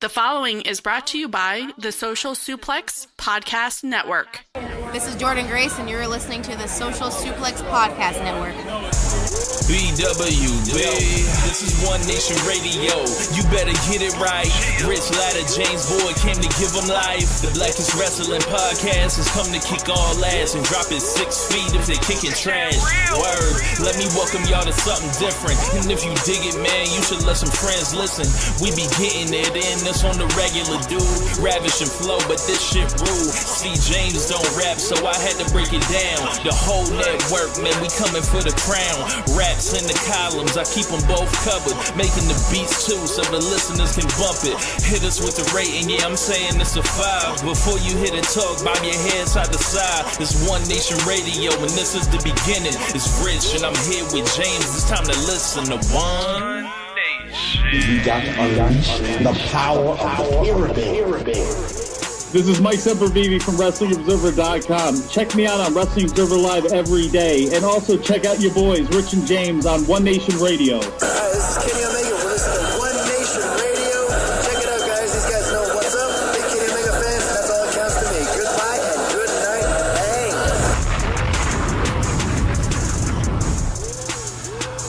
The following is brought to you by the Social Suplex Podcast Network. This is Jordan Grace, and you're listening to the Social Suplex Podcast Network. BWB, this is One Nation Radio. You better get it right. Rich Latta, James Boyd came to give them life. The Blackest Wrestling Podcast has come to kick all ass and drop it 6 feet if they kicking trash. Word, let me welcome y'all to something different. And if you dig it, man, you should let some friends listen. We be getting it in, this on the regular, dude. Ravish and flow, but this shit rude. See, James don't rap, so I had to break it down. The whole network, man, we coming for the crown. Raps in the columns, I keep them both covered. Making the beats too, so the listeners can bump it. Hit us with the rating, yeah, I'm saying it's a 5. Before you hit a talk, bob your head side to side. It's One Nation Radio, and this is the beginning. It's Rich, and I'm here with James. It's time to listen to One Nation. You got to unleash the power of the pyramid. This is Mike Sempervive from WrestlingObserver.com. Check me out on Wrestling Observer Live every day. And also check out your boys, Rich and James, on One Nation Radio. This is Kenny Omega. We're listening to One Nation Radio. Check it out, guys. These guys know what's up. Big Kenny Omega fans, and that's all that counts to me. Goodbye and good night.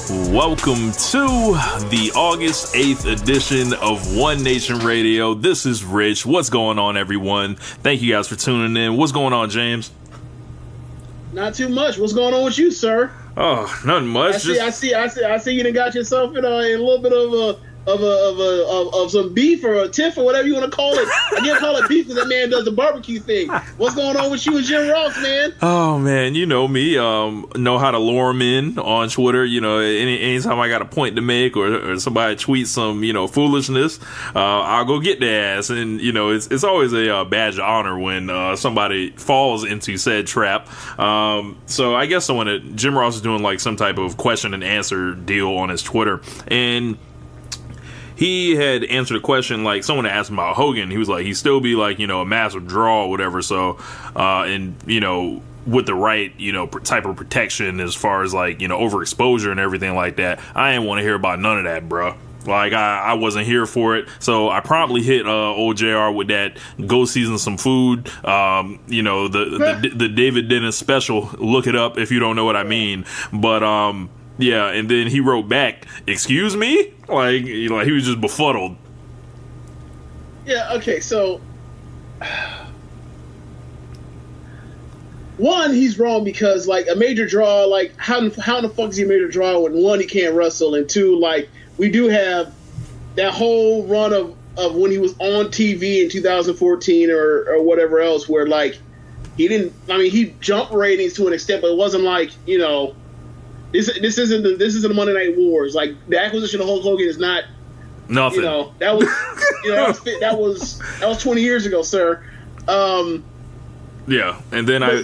Bang. Welcome to the August 8th edition of One Nation Radio. This is Rich. What's going on, everyone? Thank you guys for tuning in. What's going on, James? Not too much. What's going on with you, sir? Oh, nothing much. I see. You done got yourself in a little bit of some beef or a tiff or whatever you want to call it. I can't call it beef because that man does the barbecue thing. What's going on with you and Jim Ross, man? Oh man, you know me. Know how to lure him in on Twitter. You know, anytime I got a point to make or somebody tweets some foolishness, I'll go get their ass. And it's always a badge of honor when somebody falls into said trap. So I guess when Jim Ross is doing like some type of question and answer deal on his Twitter, and he had answered a question, like someone asked him about Hogan. He was like, he'd still be like, a massive draw or whatever. So, with the right, type of protection as far as like, overexposure and everything like that, I didn't want to hear about none of that, bro. Like, I wasn't here for it. So I promptly hit old JR with that go season some food. The David Dennis special. Look it up if you don't know what I mean. But, yeah, and then he wrote back, "Excuse me?" Like he was just befuddled. Yeah, okay, so one, he's wrong because like a major draw, like how in the fuck is he a major draw when one, he can't wrestle, and two, like we do have that whole run of when he was on TV in 2014 or whatever else where like he jumped ratings to an extent, but it wasn't like, This isn't the Monday Night Wars. Like the acquisition of Hulk Hogan is not nothing. That was 20 years ago, sir. Yeah, and then I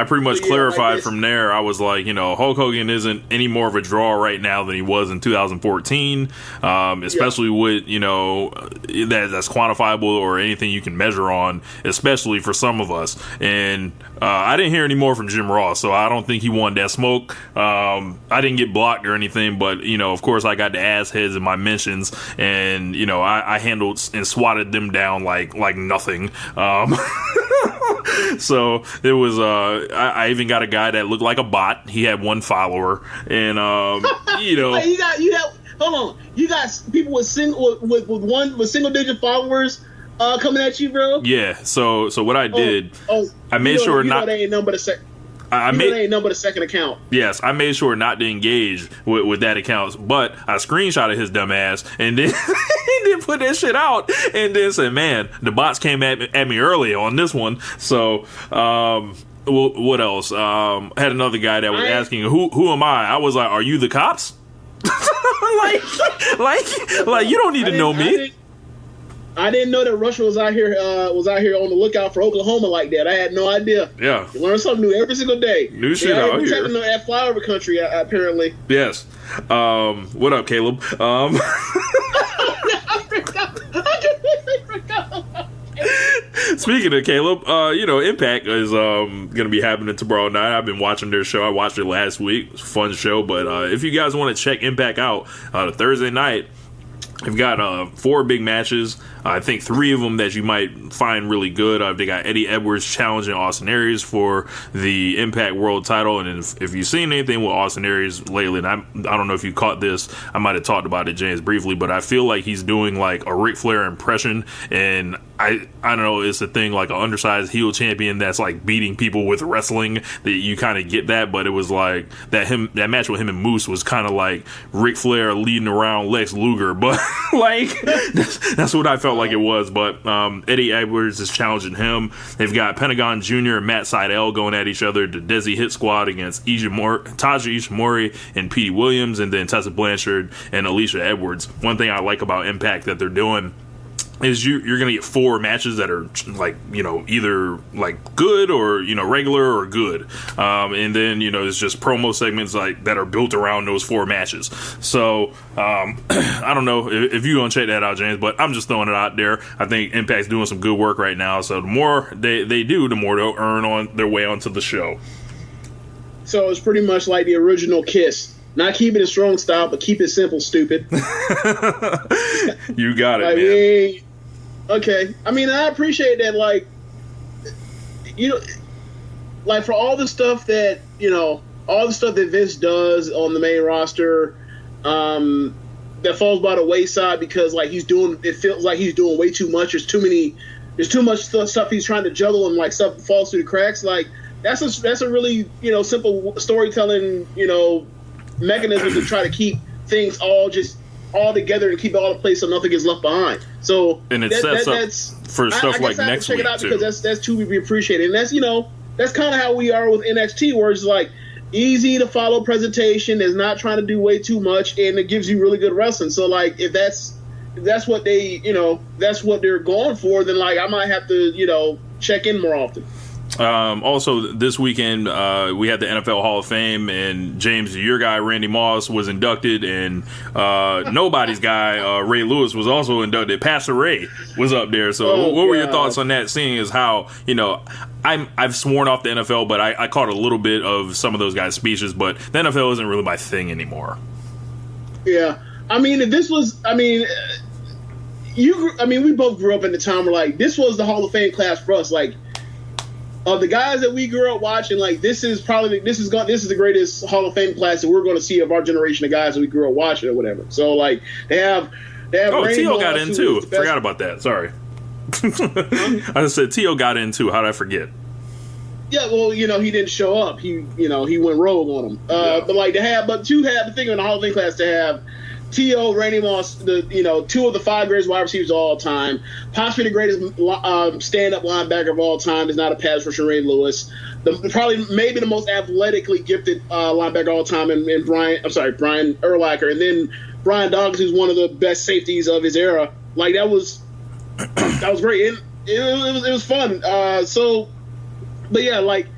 pretty much clarified like from there. I was like, Hulk Hogan isn't any more of a draw right now than he was in 2014, especially with that's quantifiable or anything you can measure on, especially for some of us. And I didn't hear any more from Jim Ross, so I don't think he wanted that smoke. I didn't get blocked or anything, but of course I got the ass heads in my mentions, and I handled and swatted them down like nothing. So it was I even got a guy that looked like a bot. He had one follower, and Wait, hold on, you got people with single digit followers coming at you, bro. Yeah, so what I did, I made sure not. They ain't number the ain't number the second account. Yes, I made sure not to engage with that account, but I screenshotted his dumb ass and then he didn't put that shit out and then said, "Man, the bots came at me early on this one." So, what else? I had another guy that was asking, "Who am I?" I was like, "Are you the cops?" like you don't need to know me. I didn't know that Russia was out here on the lookout for Oklahoma like that. I had no idea. Yeah, you learn something new every single day. New shit out here. At flyover country, apparently. Yes. What up, Caleb? Speaking of Caleb, Impact is going to be happening tomorrow night. I've been watching their show. I watched it last week. It was a fun show. But if you guys want to check Impact out, Thursday night, we've got 4 big matches. I think 3 of them that you might find really good. They got Eddie Edwards challenging Austin Aries for the Impact World title. And if you've seen anything with Austin Aries lately, and I don't know if you caught this, I might have talked about it, James, briefly, but I feel like he's doing like a Ric Flair impression. And I don't know, it's a thing like an undersized heel champion that's like beating people with wrestling, that you kind of get that. But it was like that match with him and Moose was kind of like Ric Flair leading around Lex Luger, but like that's what I felt like it was. But Eddie Edwards is challenging him. They've got Pentagon Jr. and Matt Sydal going at each other. The Desi Hit Squad against Taja Ishimori and Petey Williams, and then Tessa Blanchard and Alicia Edwards. One thing I like about Impact that they're doing is you're going to get 4 matches that are like, either like good or, regular or good. And then, it's just promo segments like that are built around those 4 matches. So, I don't know if you're going to check that out, James, but I'm just throwing it out there. I think Impact's doing some good work right now. So the more they do, the more they'll earn on their way onto the show. So it's pretty much like the original Kiss. Not Keepin It Strong Style, but keep it simple, stupid. You got it, man. Okay. I mean, I appreciate that, like, like for all the stuff that, Vince does on the main roster, that falls by the wayside because, like, it feels like he's doing way too much. There's too much stuff he's trying to juggle, and, like, stuff falls through the cracks. Like, that's a really, simple storytelling, mechanism to try to keep things all together and keep it all in place so nothing gets left behind. So and it sets up for stuff like next week, check it out too. Because that's to be appreciated, and that's that's kind of how we are with NXT, where it's like easy to follow presentation, is not trying to do way too much, and it gives you really good wrestling. So like if that's what they that's what they're going for, then like I might have to check in more often. Also, this weekend, we had the NFL Hall of Fame, and James, your guy, Randy Moss, was inducted, and nobody's guy, Ray Lewis, was also inducted. Pastor Ray was up there. So what were your thoughts on that, seeing as how, I've sworn off the NFL, but I caught a little bit of some of those guys' speeches, but the NFL isn't really my thing anymore. Yeah. I mean, if this was, we both grew up in the time where, like, this was the Hall of Fame class for us, like, of the guys that we grew up watching, like this is the greatest Hall of Fame class that we're going to see of our generation of guys that we grew up watching or whatever. So like they have. Oh, T.O. got in too. Forgot about that. Sorry. I said T.O. got in too. How did I forget? Yeah, well, he didn't show up. He went rogue on them. But like to have the thing in the Hall of Fame class to have T.O., Randy Moss, 2 of the 5 greatest wide receivers of all time, possibly the greatest stand-up linebacker of all time is not a pass rusher, Ray Lewis. Maybe the most athletically gifted linebacker of all time, and Brian Urlacher, and then Brian Dawkins, who's one of the best safeties of his era. Like that was great. It was fun. But yeah, like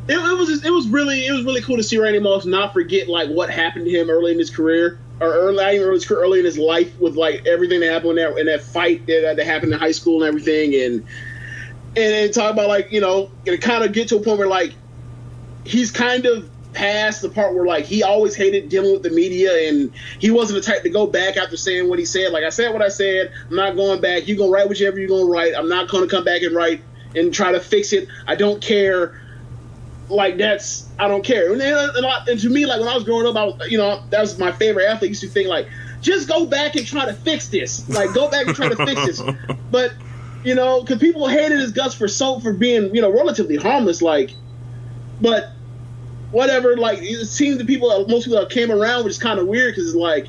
it was really cool to see Randy Moss not forget like what happened to him early in his career. Or early in his life, with like everything that happened in that fight that happened in high school and everything, and talk about like kind of get to a point where like he's kind of past the part where like he always hated dealing with the media, and he wasn't the type to go back after saying what he said. Like, I said what I said, I'm not going back. You're gonna write whichever you're gonna write. I'm not gonna come back and write and try to fix it. I don't care. Like I don't care. And to me, like when I was growing up, that was my favorite athlete. I used to think like, just go back and try to fix this. Like go back and try to fix this. But because people hated his guts for being relatively harmless. Like, but whatever. Like it seems to most people that came around, which is kind of weird because it's like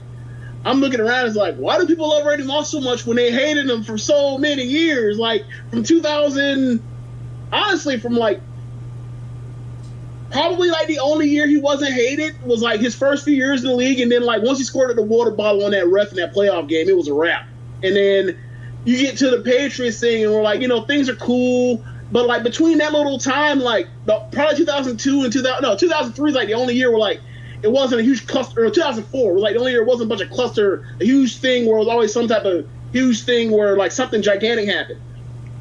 I'm looking around. It's like, why do people love Randy Moss so much when they hated him for so many years? Like from 2000, honestly, from like. Probably like the only year he wasn't hated was like his first few years in the league, and then like once he squirted the water bottle on that ref in that playoff game, it was a wrap. And then you get to the Patriots thing, and we're like, things are cool, but like between that little time, like probably 2002 and 2003 is like the only year where like it wasn't a huge cluster. Or 2004 was like the only year it wasn't a bunch of cluster, a huge thing where it was always some type of huge thing where like something gigantic happened.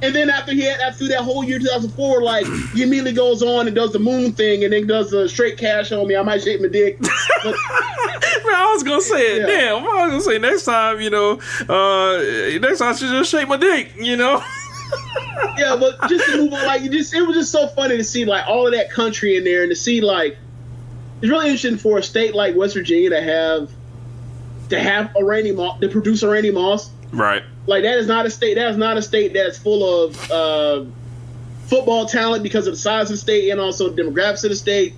And then after that whole year 2004, like he immediately goes on and does the moon thing, and then does the straight cash on me. I might shake my dick. But, Man, I was gonna say it. Yeah. Damn, I was gonna say next time, next time I should just shake my dick. yeah, but just to move on, like it was just so funny to see like all of that country in there, and to see like it's really interesting for a state like West Virginia to have a Randy Moss, to produce a Randy Moss. Right. Like that is not a state that's full of football talent because of the size of the state and also the demographics of the state,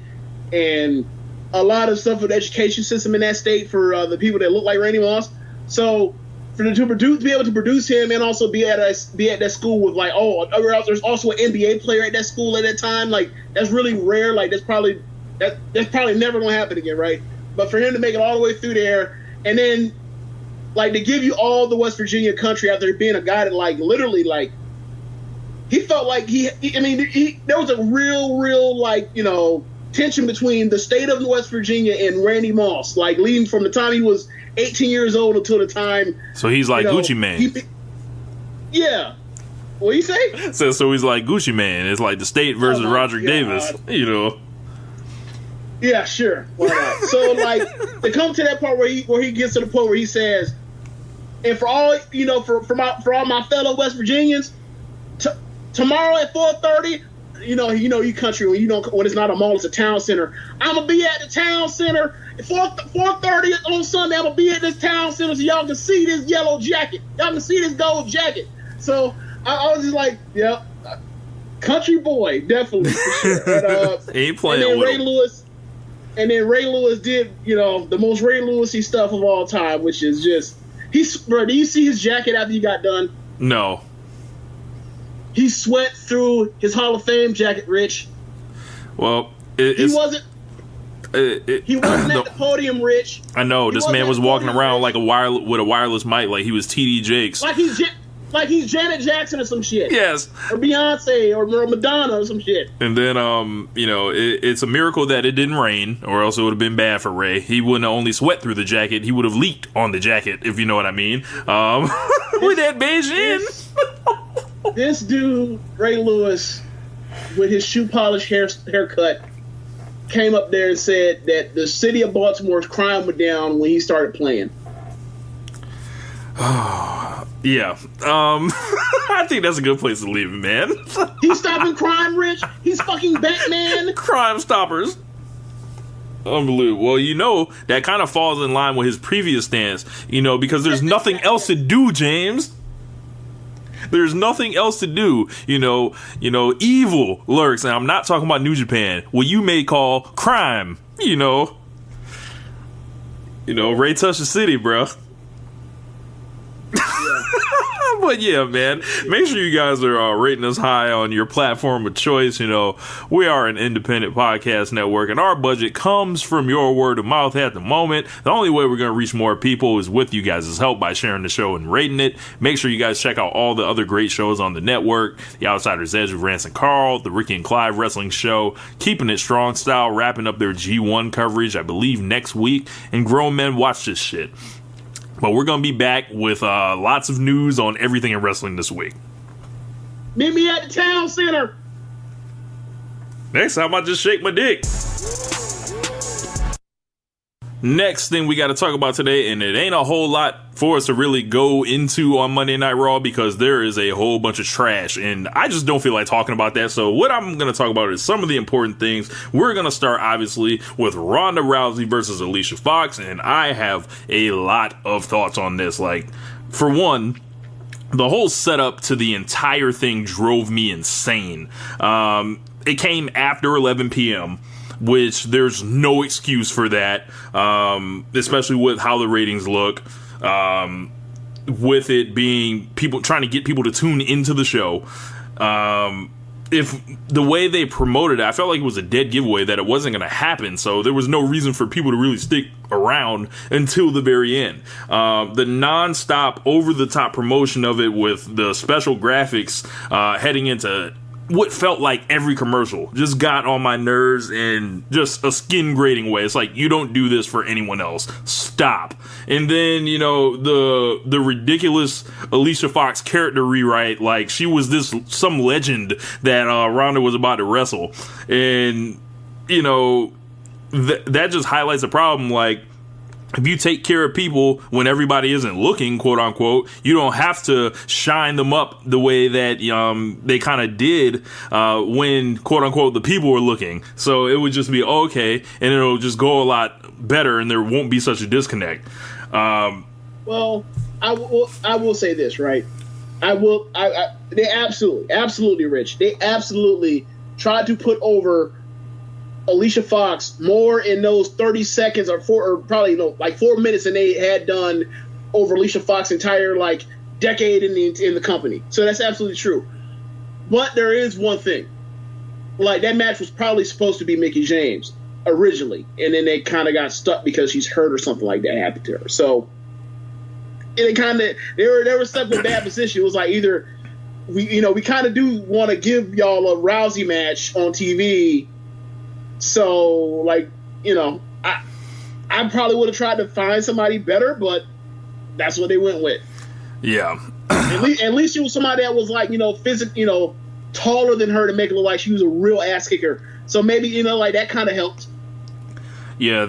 and a lot of stuff with the education system in that state for the people that look like Randy Moss. So for them to be able to produce him and also be at that school with like there's also an NBA player at that school at that time. Like that's really rare. Like that's probably never gonna happen again, right? But for him to make it all the way through there and then like to give you all the West Virginia country after being a guy that like literally like he felt like there was a real like tension between the state of West Virginia and Randy Moss, like leading from the time he was 18 years old until the time. So he's like Gucci Mane. Yeah. What you say? So he's like Gucci Mane. It's like the state versus Roderick Davis. Yeah, sure. Why not? So like to come to that part where he gets to the point where he says, and for all for all my fellow West Virginians, tomorrow at 4:30. You country when it's not a mall, it's a town center. I'm gonna be at the town center at 4:30 on Sunday. I'm gonna be at this town center so y'all can see this yellow jacket. Y'all can see this gold jacket. So I was just like, yeah, country boy, definitely for sure. And, ain't playing with him. And then Ray Lewis did the most Ray Lewisy stuff of all time, which is just bro. Do you see his jacket after he got done? No. He sweat through his Hall of Fame jacket, Rich. Well, he wasn't at the podium, Rich. I know. This man was walking around like with a wireless mic, like he was TD Jakes. Like he's Janet Jackson or some shit. Yes. Or Beyonce or Madonna or some shit. And then, it's a miracle that it didn't rain, or else it would have been bad for Ray. He wouldn't have only sweat through the jacket; he would have leaked on the jacket, if you know what I mean. With that Beijing. This dude, Ray Lewis, with his shoe polish haircut, came up there and said that the city of Baltimore's crime went down when he started playing. Yeah. I think that's a good place to leave it, man. He's stopping crime, Rich. He's fucking Batman. Crime stoppers. Unbelievable. Well, that kind of falls in line with his previous stance, because there's nothing else to do, James. There's nothing else to do. Evil lurks, and I'm not talking about New Japan, what you may call crime. Ray touched the city, bro. But yeah, man, make sure you guys are rating us high on your platform of choice. We are an independent podcast network, and our budget comes from your word of mouth at the moment. The only way we're going to reach more people is with you guys' help by sharing the show and rating it. Make sure you guys check out all the other great shows on the network: The Outsider's Edge with Rance and Carl, the Ricky and Clive Wrestling Show, Keepin It Strong Style, wrapping up their G1 coverage, I believe, next week, and Grown Men Watch This Shit. But we're going to be back with lots of news on everything in wrestling this week. Meet me at the town center. Next time I just shake my dick. Next thing we got to talk about today, and it ain't a whole lot for us to really go into on Monday Night Raw because there is a whole bunch of trash, and I just don't feel like talking about that. So what I'm going to talk about is some of the important things. We're going to start, obviously, with Ronda Rousey versus Alicia Fox, and I have a lot of thoughts on this. Like, for one, the whole setup to the entire thing drove me insane. It came after 11 p.m., which there's no excuse for that, especially with how the ratings look, with it being people trying to get people to tune into the show. If the way they promoted it, I felt like it was a dead giveaway that it wasn't going to happen, so there was no reason for people to really stick around until the very end. The non-stop, over-the-top promotion of it with the special graphics heading into what felt like every commercial just got on my nerves in just a skin grating way. It's like, you don't do this for anyone else. Stop. And then, you know, the ridiculous Alicia Fox character rewrite, like she was some legend that Ronda was about to wrestle. And, you know, that just highlights the problem. Like, if you take care of people when everybody isn't looking, quote unquote, you don't have to shine them up the way that they kind of did when, quote unquote, the people were looking. So it would just be okay, and it'll just go a lot better, and there won't be such a disconnect. Well, I will say this, right? They absolutely, Rich. They absolutely tried to put over Alicia Fox more in those 30 seconds or 4 minutes than they had done over Alicia Fox's entire like decade in the company. So that's absolutely true. But there is one thing. Like, that match was probably supposed to be Mickie James originally, and then they kind of got stuck because she's hurt or something like that happened to her. So they were stuck in a bad position. It was like, either we kind of do want to give y'all a Rousey match on TV. So, like, you know, I probably would have tried to find somebody better, but that's what they went with. Yeah. At least she was somebody that was, like, you know, taller than her to make it look like she was a real ass kicker. So maybe, you know, like, that kind of helped. Yeah,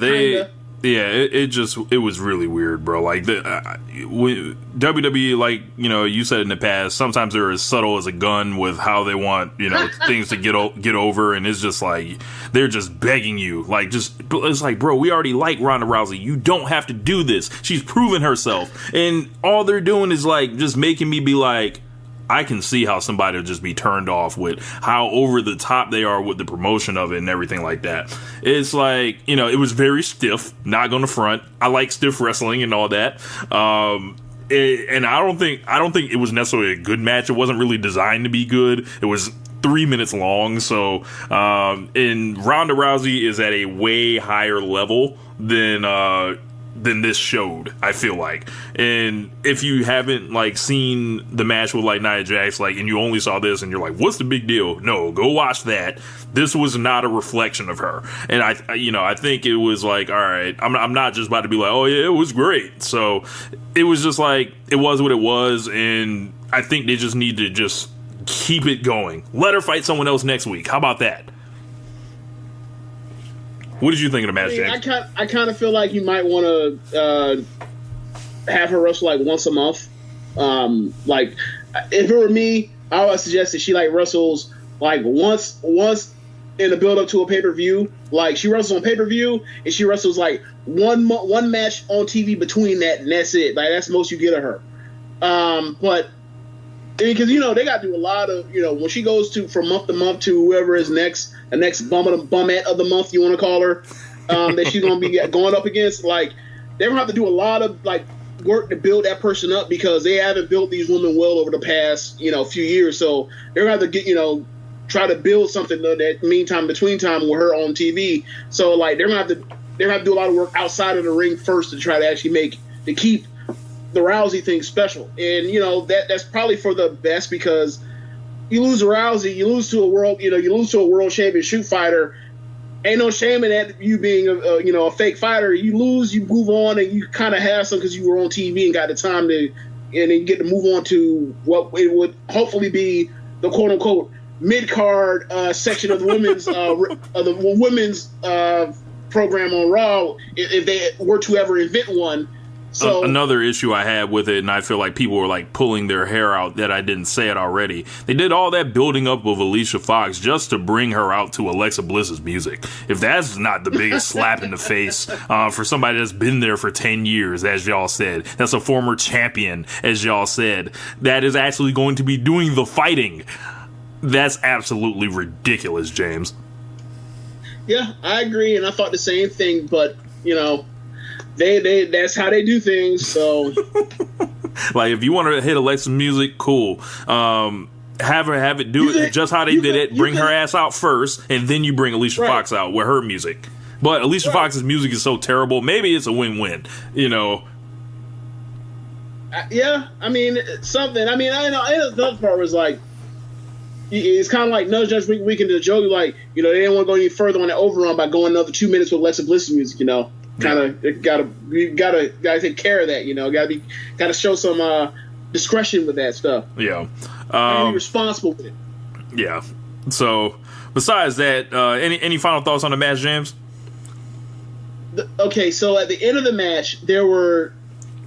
it was really weird, bro. Like, WWE, like, you know, you said in the past, sometimes they're as subtle as a gun with how they want, you know, things to get over, and it's just like, they're just begging you. Like, it's like, bro, we already like Ronda Rousey. You don't have to do this. She's proven herself. And all they're doing is, like, just making me be like, I can see how somebody would just be turned off with how over the top they are with the promotion of it and everything like that. It's like, you know, it was very stiff, not gonna front. I like stiff wrestling and all that. And I don't think it was necessarily a good match. It wasn't really designed to be good. It was 3 minutes long. So, and Ronda Rousey is at a way higher level than this showed, I feel like. And if you haven't, like, seen the match with, like, Nia Jax, like, and you only saw this and you're like, what's the big deal? No, go watch that. This was not a reflection of her. And I think it was like, all right, I'm not just about to be like, oh yeah, it was great. So it was just like, it was what it was. And I think they just need to just keep it going. Let her fight someone else next week. How about that? What did you think of the match, James? I kind of feel like you might want to have her wrestle like once a month. Like, if it were me, I would suggest that she like wrestles like once in the build up to a pay-per-view. Like, she wrestles on pay-per-view and she wrestles like one match on TV between that, and that's it. Like, that's the most you get of her. But because, you know, they got to do a lot of, you know, when she goes from month to month to whoever is next, the next bumette of the month, you want to call her, that she's going to be going up against, like, they're going to have to do a lot of, like, work to build that person up because they haven't built these women well over the past, you know, few years. So they're going to have to get, you know, try to build something between time with her on TV. So, like, they're going to have to do a lot of work outside of the ring first to try to actually keep the Rousey thing special. And, you know, that's probably for the best, because you lose a Rousey, you lose to a world champion shoot fighter. Ain't no shame in that, you being a fake fighter. You lose, you move on, and you kind of have some because you were on TV and got the time to, and then you get to move on to what it would hopefully be the quote unquote mid card section of the women's program on Raw, if they were to ever invent one. So, another issue I had with it, and I feel like people were like pulling their hair out that I didn't say it already. They did all that building up of Alicia Fox just to bring her out to Alexa Bliss's music. If that's not the biggest slap in the face for somebody that's been there for 10 years, as y'all said, that's a former champion, as y'all said, that is actually going to be doing the fighting. That's absolutely ridiculous, James. Yeah, I agree, and I thought the same thing, but, you know, They that's how they do things. So, like, if you want to hit Alexa's music, cool. Have it do it just how they did it. Bring her ass out first, and then you bring Alicia Fox out with her music. But Alicia Fox's music is so terrible. Maybe it's a win-win. You know. Yeah, I mean, something. I mean, I know. The other part was like, it's kind of like nudge Judge Weekend to the joke, like, you know, they didn't want to go any further on the overrun by going another 2 minutes with Alexa Bliss music, you know. You gotta take care of that, you know. Gotta show some discretion with that stuff. Yeah. Gotta be responsible with it. Yeah. So besides that, any final thoughts on the match, James? Okay, so at the end of the match, there were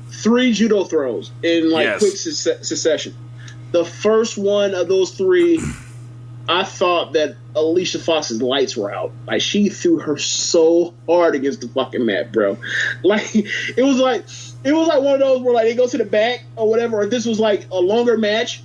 3 judo throws in quick succession. The first one of those 3, I thought that Alicia Fox's lights were out. Like, she threw her so hard against the fucking mat, bro. Like, it was like one of those where like they go to the back or whatever. Or this was like a longer match.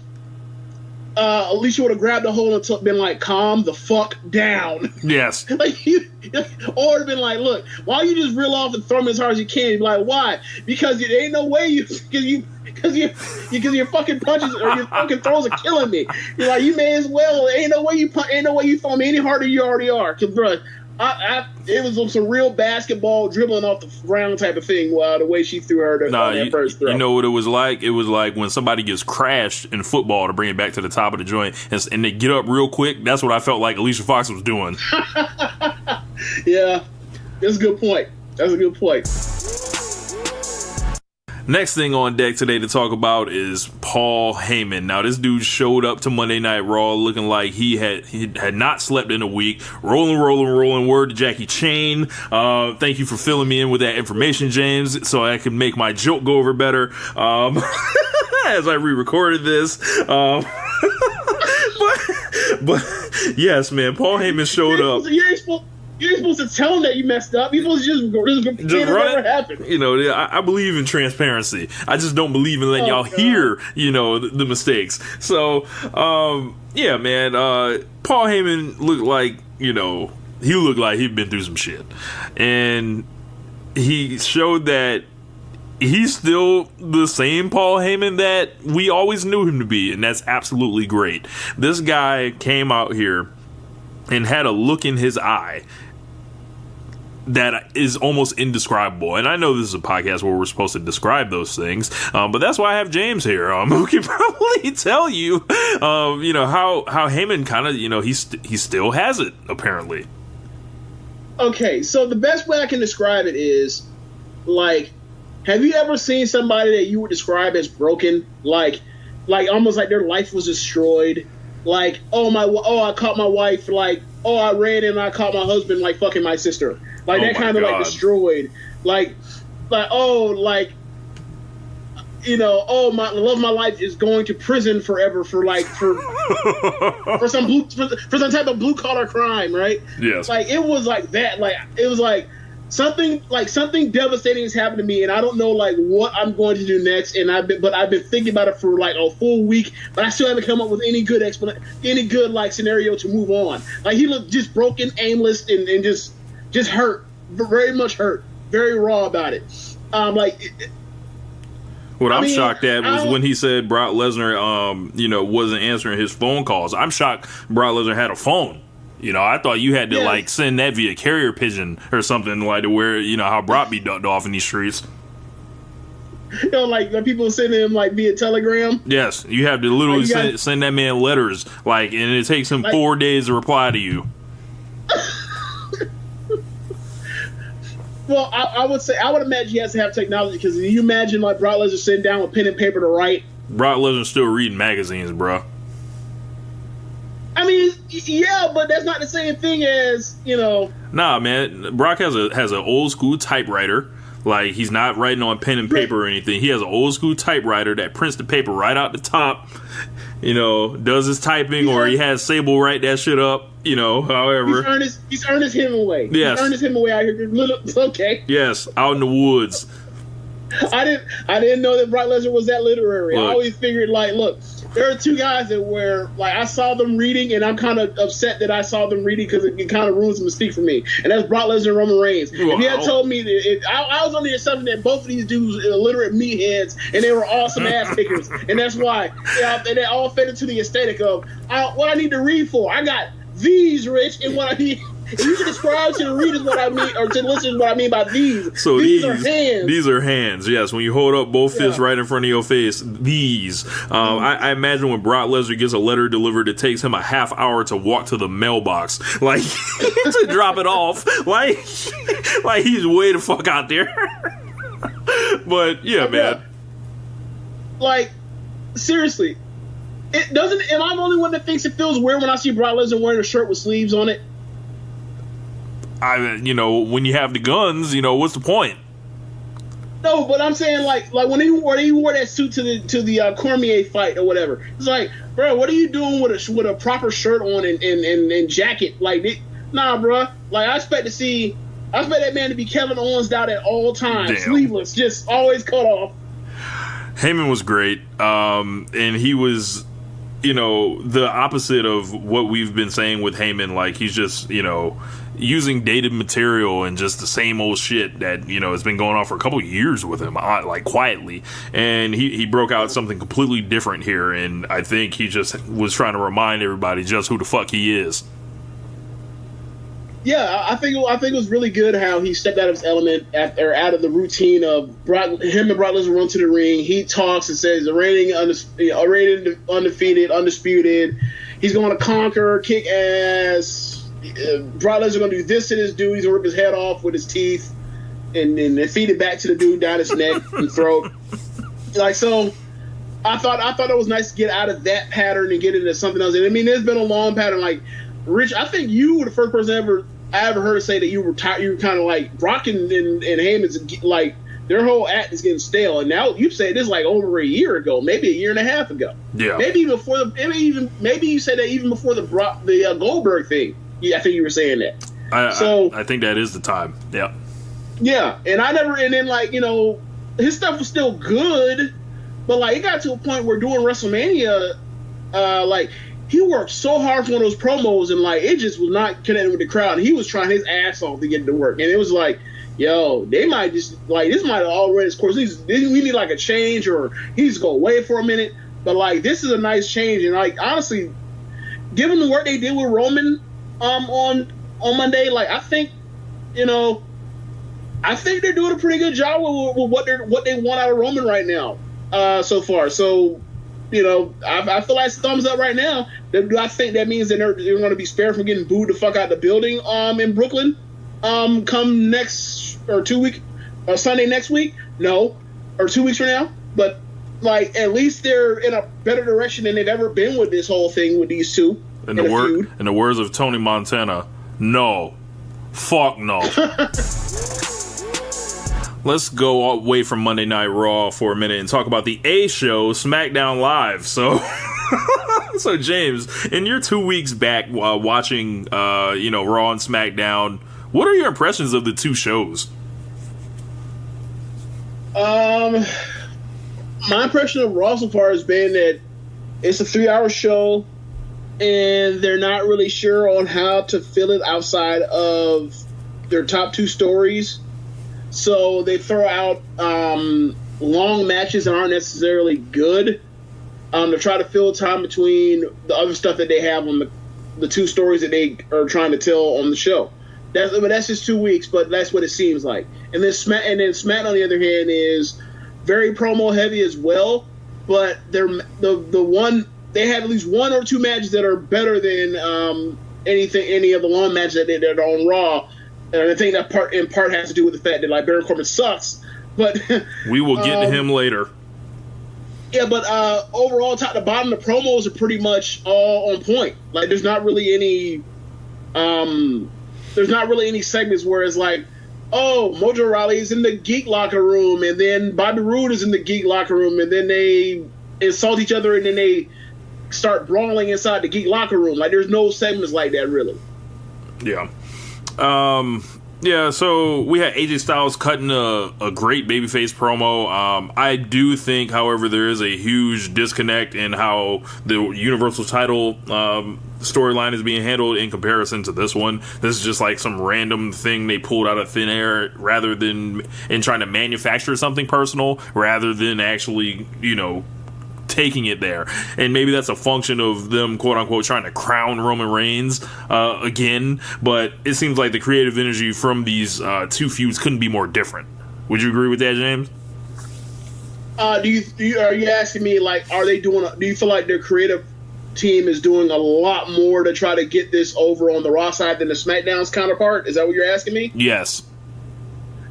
Alicia would have grabbed the hole and been like, "Calm the fuck down." Yes. Or have been like, "Look, why don't you just reel off and throw them as hard as you can?" You'd be like, "Why?" Because there ain't no way because your fucking punches or your fucking throws are killing me. You're like, you may as well. Ain't no way you throw me any harder than you already are. Cause bro, it was some real basketball dribbling off the ground type of thing. The way she threw her that first throw. You know what it was like? It was like when somebody gets crashed in football to bring it back to the top of the joint, and they get up real quick. That's what I felt like Alicia Fox was doing. Yeah, that's a good point. That's a good point. Next thing on deck today to talk about is Paul Heyman. Now, this dude showed up to Monday Night Raw looking like he had not slept in a week. Rolling. Word to Jackie Chain. Thank you for filling me in with that information, James, so I can make my joke go over better as I re-recorded this. But yes, man, Paul Heyman showed up. You ain't supposed to tell them that you messed up. You're supposed to just run it. Happened. You know, I believe in transparency. I just don't believe in letting y'all hear, you know, the mistakes. So, yeah, man, Paul Heyman looked like, you know, he'd been through some shit. And he showed that he's still the same Paul Heyman that we always knew him to be. And that's absolutely great. This guy came out here and had a look in his eye that is almost indescribable. And I know this is a podcast where we're supposed to describe those things, but that's why I have James here, who can probably tell you, you know, how Heyman kind of, you know, he still has it, apparently. Okay, so the best way I can describe it is, like, have you ever seen somebody that you would describe as broken? Like almost like their life was destroyed. Like, I caught my wife, like, I ran and I caught my husband, like, fucking my sister. Like, that kind of, like, destroyed. Like, you know, my love of my life is going to prison forever for some type of blue collar crime, right? Yes. Like, it was like that. Like, it was like something devastating has happened to me, and I don't know like what I'm going to do next. And I've been thinking about it for like a full week, but I still haven't come up with any good like scenario to move on. Like, he looked just broken, aimless, and just hurt, very much hurt, very raw about it. What I'm shocked at was when he said Brock Lesnar, you know, wasn't answering his phone calls. I'm shocked Brock Lesnar had a phone. You know, I thought you had to like send that via carrier pigeon or something, like to where, you know, how Brock be ducked off in these streets. You know, like when people send him like via telegram. Yes, you have to literally send that man letters, like, and it takes him 4 days to reply to you. Well, I would imagine he has to have technology, because you imagine like Brock Lesnar sitting down with pen and paper to write. Brock Lesnar still reading magazines, bro. I mean, yeah, but that's not the same thing as, you know. Nah, man. Brock has an old school typewriter. Like, he's not writing on pen and paper or anything. He has an old school typewriter that prints the paper right out the top. You know, does his typing, or he has Sable write that shit up. You know, however. He's Ernest Hemingway. Yes. He's Ernest Hemingway out here. Okay. Yes, out in the woods. I didn't know that Brock Lesnar was that literary. I always figured, like, look, there are two guys that were, like, I saw them reading, and I'm kind of upset that I saw them reading because it kind of ruins the mystique for me. And that's Brock Lesnar and Roman Reigns. Wow. If he had told me that, I was under the assumption that both of these dudes are illiterate meatheads, and they were awesome ass kickers. And that's why they all fed into the aesthetic of what I need to read for. I got these, Rich, and what I need. If you can describe to the readers what I mean, or to the listeners what I mean by these. So these are hands. These are hands. Yes, when you hold up both fists right in front of your face, these. I imagine when Brock Lesnar gets a letter delivered, it takes him a half hour to walk to the mailbox, like to drop it off. Like he's way the fuck out there. But yeah, man. Like, seriously, it doesn't. Am I the only one that thinks it feels weird when I see Brock Lesnar wearing a shirt with sleeves on it? When you have the guns, what's the point? No, but I'm saying like when he wore that suit to the Cormier fight or whatever. It's like, bro, what are you doing with a proper shirt on and jacket? Like, nah, bro. Like, I expect that man to be Kevin Owens out at all times, sleeveless, just always cut off. Heyman was great, and he was, the opposite of what we've been saying with Heyman. Like, he's just, using dated material and just the same old shit that, has been going on for a couple of years with him, like, quietly. And he broke out something completely different here, and I think he just was trying to remind everybody just who the fuck he is. Yeah, I think it was really good how he stepped out of his element out of the routine of him and Brock Lesnar run to the ring. He talks and says the reigning undefeated, undisputed. He's going to conquer, kick ass. Brock Lesnar going to do this to this dude. He's going to rip his head off with his teeth and feed it back to the dude down his neck and throat. Like, so I thought it was nice to get out of that pattern and get into something else. And I mean, there's been a long pattern. Like, Rich, I think you were the first person I ever heard say that you were tired. You were kind of like Brock and Heyman's, like, their whole act is getting stale. And now you've said this like over a year ago, maybe a year and a half ago. Yeah. Maybe you said that even before the Goldberg thing. Yeah, I think you were saying that. I think that is the time. Yeah. Yeah, and then like, his stuff was still good, but like it got to a point where during WrestleMania, like, he worked so hard for one of those promos, and like it just was not connecting with the crowd. And he was trying his ass off to get it to work, and it was like, yo, they might just like this might have all read its course. We need like a change, or he needs to go away for a minute. But like this is a nice change, and like honestly, given the work they did with Roman on Monday, like I think they're doing a pretty good job with what they want out of Roman right now so far. So. I feel like it's thumbs up right now. Do I think that means that they're going to be spared from getting booed the fuck out of the building in Brooklyn come next or 2 week Sunday next week? No, or 2 weeks from now. But like at least they're in a better direction than they've ever been with this whole thing with these two. In the words of Tony Montana, no, fuck no. Let's go away from Monday Night Raw for a minute and talk about the A show, SmackDown Live. So, James, in your 2 weeks back watching, Raw and SmackDown, what are your impressions of the two shows? My impression of Raw so far has been that it's a 3-hour show, and they're not really sure on how to fill it outside of their top two stories. So they throw out long matches that aren't necessarily good to try to fill time between the other stuff that they have on the two stories that they are trying to tell on the show. That's just 2 weeks, but that's what it seems like. And then Smack on the other hand is very promo heavy as well, but they're they have at least one or two matches that are better than any of the long matches that are on Raw. And I think that in part has to do with the fact that like Baron Corbin sucks, but we will get to him later. Yeah, but overall, top to bottom, the promos are pretty much all on point. Like, there's not really any segments where it's like, oh, Mojo Rawley is in the Geek locker room, and then Bobby Roode is in the Geek locker room, and then they insult each other, and then they start brawling inside the Geek locker room. Like, there's no segments like that, really. Yeah. So we had AJ Styles cutting a great babyface promo. I do think, however, there is a huge disconnect in how the Universal title storyline is being handled in comparison to this one. This is just like some random thing they pulled out of thin air rather than in trying to manufacture something personal rather than actually, taking it there. And maybe that's a function of them, quote unquote, trying to crown Roman Reigns again. But it seems like the creative energy from these two feuds couldn't be more different. Would you agree with that, James? Are you asking me, like, do you feel like their creative team is doing a lot more to try to get this over on the Raw side than the SmackDown's counterpart? Is that what you're asking me? Yes.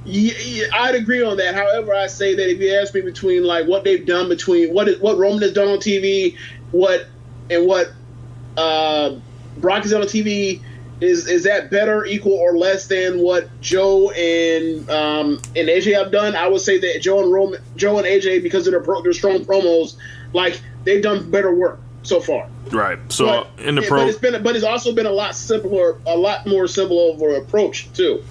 Yeah, I'd agree on that. However, I say that if you ask me between like what they've done between what Roman has done on TV, what Brock has done on TV, is that better, equal, or less than what Joe and AJ have done? I would say that Joe and AJ, because of their strong promos, like they've done better work so far. Right. So but it's also been a lot more simple over approach too.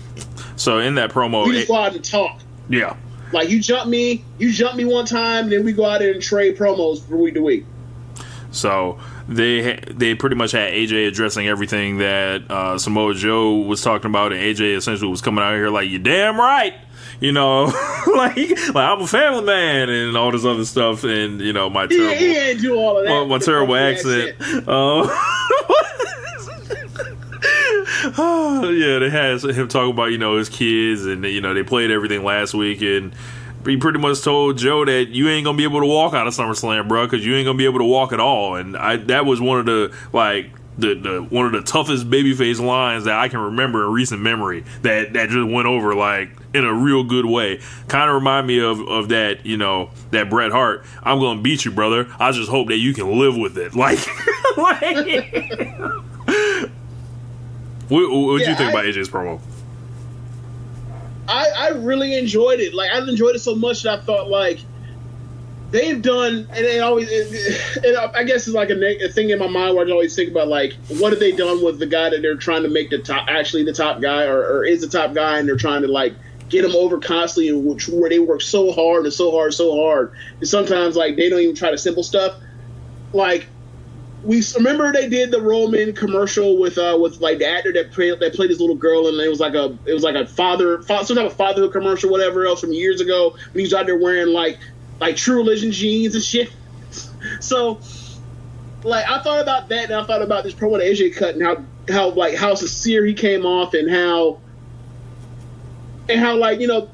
So in that promo, we just go out and talk. Yeah. Like you jump me one time, then we go out there and trade promos from week to week. So they pretty much had AJ addressing everything that Samoa Joe was talking about, and AJ essentially was coming out here like, "You damn right," you know, like I'm a family man and all this other stuff, and you know my terrible, he ain't do all of that. My terrible accent. Yeah, they had him talking about, you know, his kids, and you know they played everything last week, and he pretty much told Joe that you ain't gonna be able to walk out of SummerSlam, bro, because you ain't gonna be able to walk at all. And that was one of the one of the toughest babyface lines that I can remember in recent memory. That just went over like in a real good way. Kind of remind me of that, you know, that Bret Hart. I'm gonna beat you, brother. I just hope that you can live with it. Like. What do you think about AJ's promo? I really enjoyed it. Like I enjoyed it so much that I thought like they've done, and it always. I guess it's like a thing in my mind where I always think about like what have they done with the guy that they're trying to make the top guy or is the top guy, and they're trying to like get him over constantly, where they work so hard, and sometimes like they don't even try the simple stuff. Like we remember they did the Roman commercial with like the actor that played his little girl, and it was like a father some type of fatherhood commercial, whatever else from years ago, when he was out there wearing like True Religion jeans and shit. So like I thought about that, and I thought about this promo that AJ cut, and how sincere he came off, and how like, you know,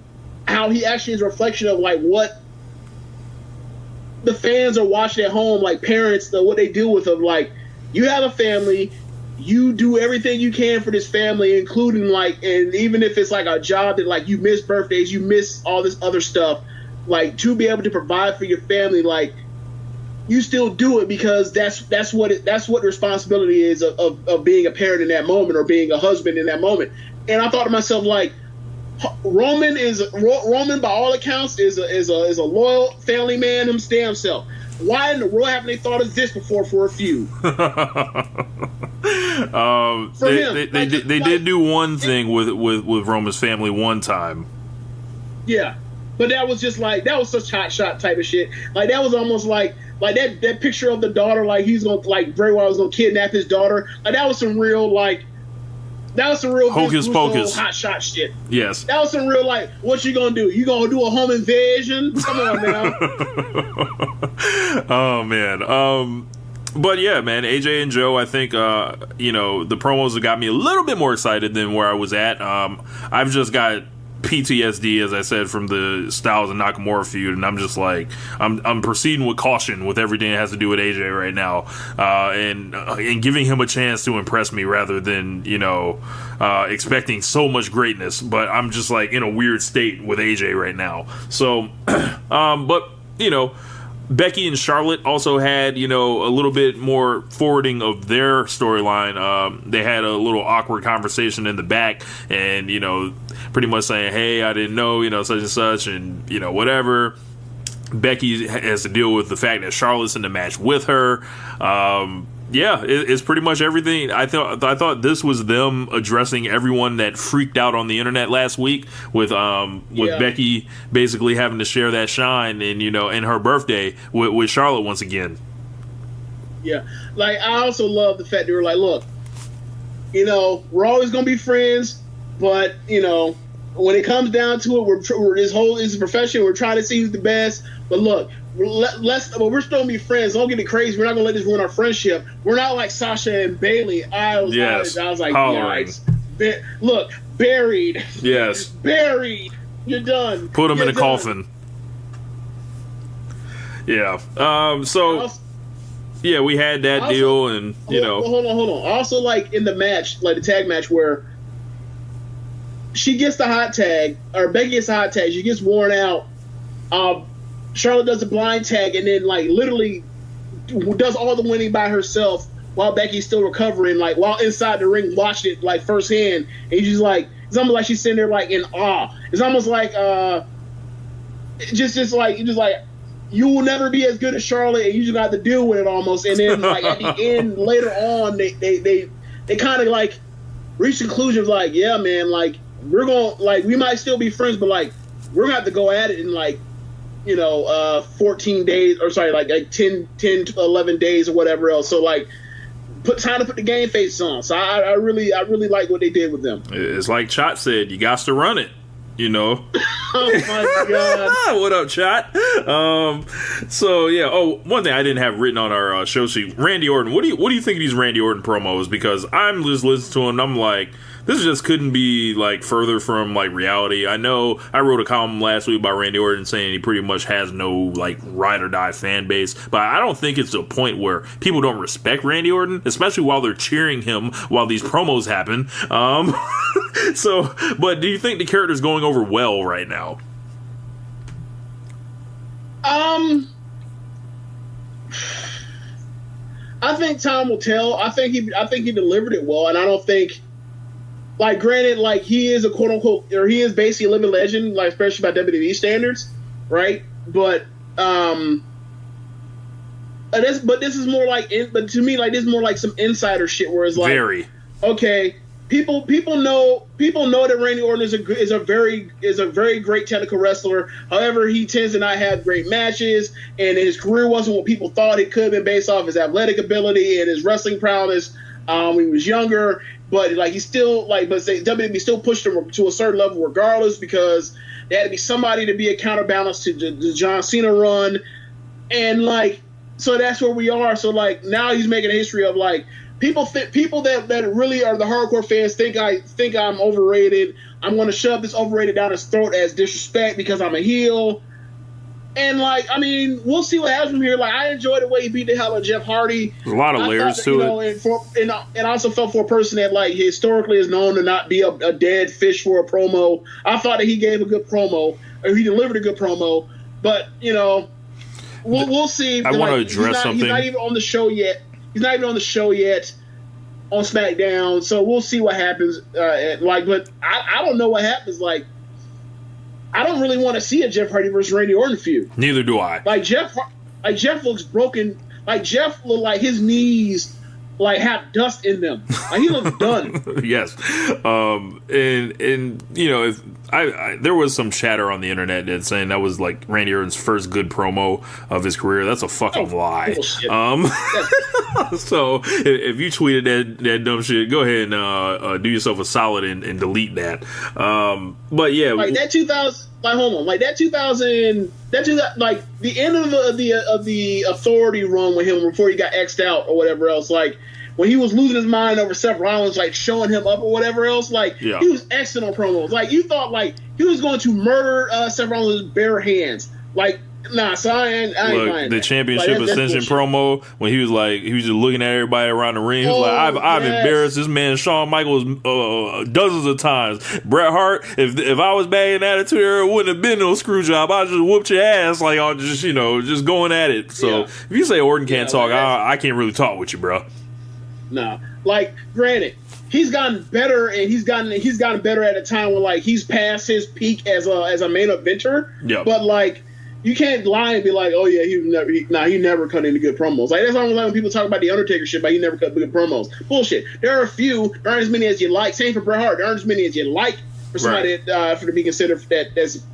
how he actually is a reflection of like what the fans are watching at home, like parents, what they deal with, of like, you have a family, you do everything you can for this family, including like, and even if it's like a job that like you miss birthdays, you miss all this other stuff, like to be able to provide for your family, like you still do it because that's what the responsibility is of being a parent in that moment, or being a husband in that moment. And I thought to myself, like, Roman by all accounts is a loyal family man himself. Why in the world haven't they thought of this before for a feud? They did do one thing with Roman's family one time. Yeah, but that was just like, that was such hot shot type of shit. Like that was almost like that picture of the daughter, like he's gonna, like Bray Wyatt was gonna kidnap his daughter. Like that was some real hocus pocus hot shot shit. Yes. That was some real, like, what you gonna do? You gonna do a home invasion? Come on now. Oh man. But yeah, man, AJ and Joe, I think you know, the promos have got me a little bit more excited than where I was at. I've just got PTSD, as I said, from the Styles and Nakamura feud, and I'm just like, I'm proceeding with caution with everything that has to do with AJ right now, and giving him a chance to impress me rather than, you know, expecting so much greatness. But I'm just like in a weird state with AJ right now. So, but you know, Becky and Charlotte also had, you know, a little bit more forwarding of their storyline. They had a little awkward conversation in the back, and, you know, pretty much saying, hey, I didn't know, you know, such and such, and, you know, whatever. Becky has to deal with the fact that Charlotte's in the match with her. Yeah, it's pretty much everything. I thought this was them addressing everyone that freaked out on the internet last week with Becky basically having to share that shine, and, you know, and her birthday with Charlotte once again. Yeah, like I also love the fact they were like, look, you know, we're always gonna be friends, but, you know, when it comes down to it, we're this is a profession. We're trying to see who's the best. But look, we're still gonna be friends. Don't get it crazy. We're not gonna let this ruin our friendship. We're not like Sasha and Bailey. I was like, yeah, look, buried. Yes, buried. You're done. Put them in a coffin. Yeah. Yeah, we had that deal, and Hold on. Also, like in the match, like the tag match, where she gets the hot tag, or Becky gets the hot tag, she gets worn out. Charlotte does a blind tag, and then like literally does all the winning by herself while Becky's still recovering, like while inside the ring watching it like firsthand. And she's like, it's almost like she's sitting there like in awe. It's almost like just like you will never be as good as Charlotte, and you just got to deal with it almost. And then like at the end, later on, they kind of like reach the conclusion of like, yeah, man, like we're gonna like we might still be friends, but like we're gonna have to go at it in like 14 days, or sorry, like 10 to 11 days or whatever else. So like time to put the game face on. So I really like what they did with them. It's like Chot said, you got to run it. Oh my god! What up, Chot? So yeah. Oh, one thing I didn't have written on our show sheet: Randy Orton. What do you think of these Randy Orton promos? Because I'm just listening to him, and I'm like, this just couldn't be like further from like reality. I know I wrote a column last week about Randy Orton saying he pretty much has no like ride or die fan base, but I don't think it's a point where people don't respect Randy Orton, especially while they're cheering him while these promos happen. So, but do you think the character's going over well right now? I think time will tell. I think he delivered it well, and I don't think, like, granted, like he is a quote unquote, or he is basically a living legend, like especially by WWE standards, right? But this is more like, but to me, like this is more like some insider shit, where it's like, okay. People know that Randy Orton is a very great technical wrestler. However, he tends to not have great matches, and his career wasn't what people thought it could have been based off his athletic ability and his wrestling prowess when he was younger. But like he still WWE still pushed him to a certain level regardless, because there had to be somebody to be a counterbalance to the John Cena run, and like so that's where we are. So like now he's making a history of like. People that really are the hardcore fans think I'm overrated. I'm going to shove this overrated down his throat as disrespect because I'm a heel. And like, I mean, we'll see what happens from here. Like, I enjoyed the way he beat the hell out of Jeff Hardy. There's a lot of layers to it. And I also felt for a person that like historically is known to not be a dead fish for a promo. I thought that he gave a good promo, or he delivered a good promo. But we'll see. I want to address something. He's not even on the show yet. He's not even on the show yet on SmackDown, so we'll see what happens. But I don't know what happens. Like, I don't really want to see a Jeff Hardy versus Randy Orton feud. Neither do I. Like Jeff looks broken. Like Jeff look like his knees like have dust in them. Like he looks done. Yes, and if I there was some chatter on the internet that saying that was like Randy Orton's first good promo of his career. That's a fucking lie. So if you tweeted that dumb shit, go ahead and do yourself a solid and delete that. But yeah, like that 2000. Like hold on, like that 2000, like the end of the Authority run with him before he got X'd out or whatever else. Like when he was losing his mind over Seth Rollins, like showing him up or whatever else. Like he was excellent on promos. Like you thought like he was going to murder Seth Rollins with bare hands. Like nah, so I ain't Look, the championship ascension promo when he was just looking at everybody around the ring. He was like, I've embarrassed this man Shawn Michaels dozens of times. Bret Hart, if I was back in Attitude Era, it wouldn't have been no screw job. I just whooped your ass like on just going at it. So if you say Orton can't talk, I can't really talk with you, bro. Nah, like granted, he's gotten better, and he's gotten better at a time when like he's past his peak as a main eventer. Yeah, but like. You can't lie and be like, oh yeah, he never cut into good promos. Like that's almost like when people talk about the Undertaker shit, but he never cut good promos. Bullshit. There are a few. There aren't as many as you like. Same for Bret Hart. There aren't as many as you like for somebody for to be considered that's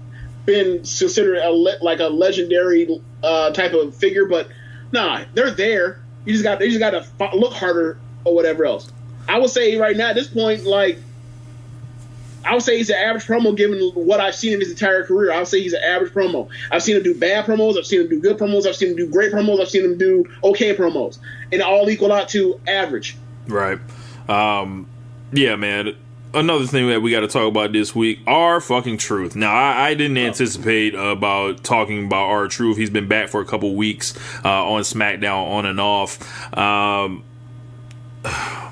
been considered a legendary type of figure. But nah, they're there. You just got to look harder or whatever else. I would say right now at this point, like I would say he's an average promo given what I've seen in his entire career. I would say he's an average promo. I've seen him do bad promos. I've seen him do good promos. I've seen him do great promos. I've seen him do okay promos. And all equal out to average. Right. Yeah, man. Another thing that we got to talk about this week, R-Fucking-Truth. Now, I didn't anticipate about talking about R-Truth. He's been back for a couple weeks on SmackDown, on and off. Oh,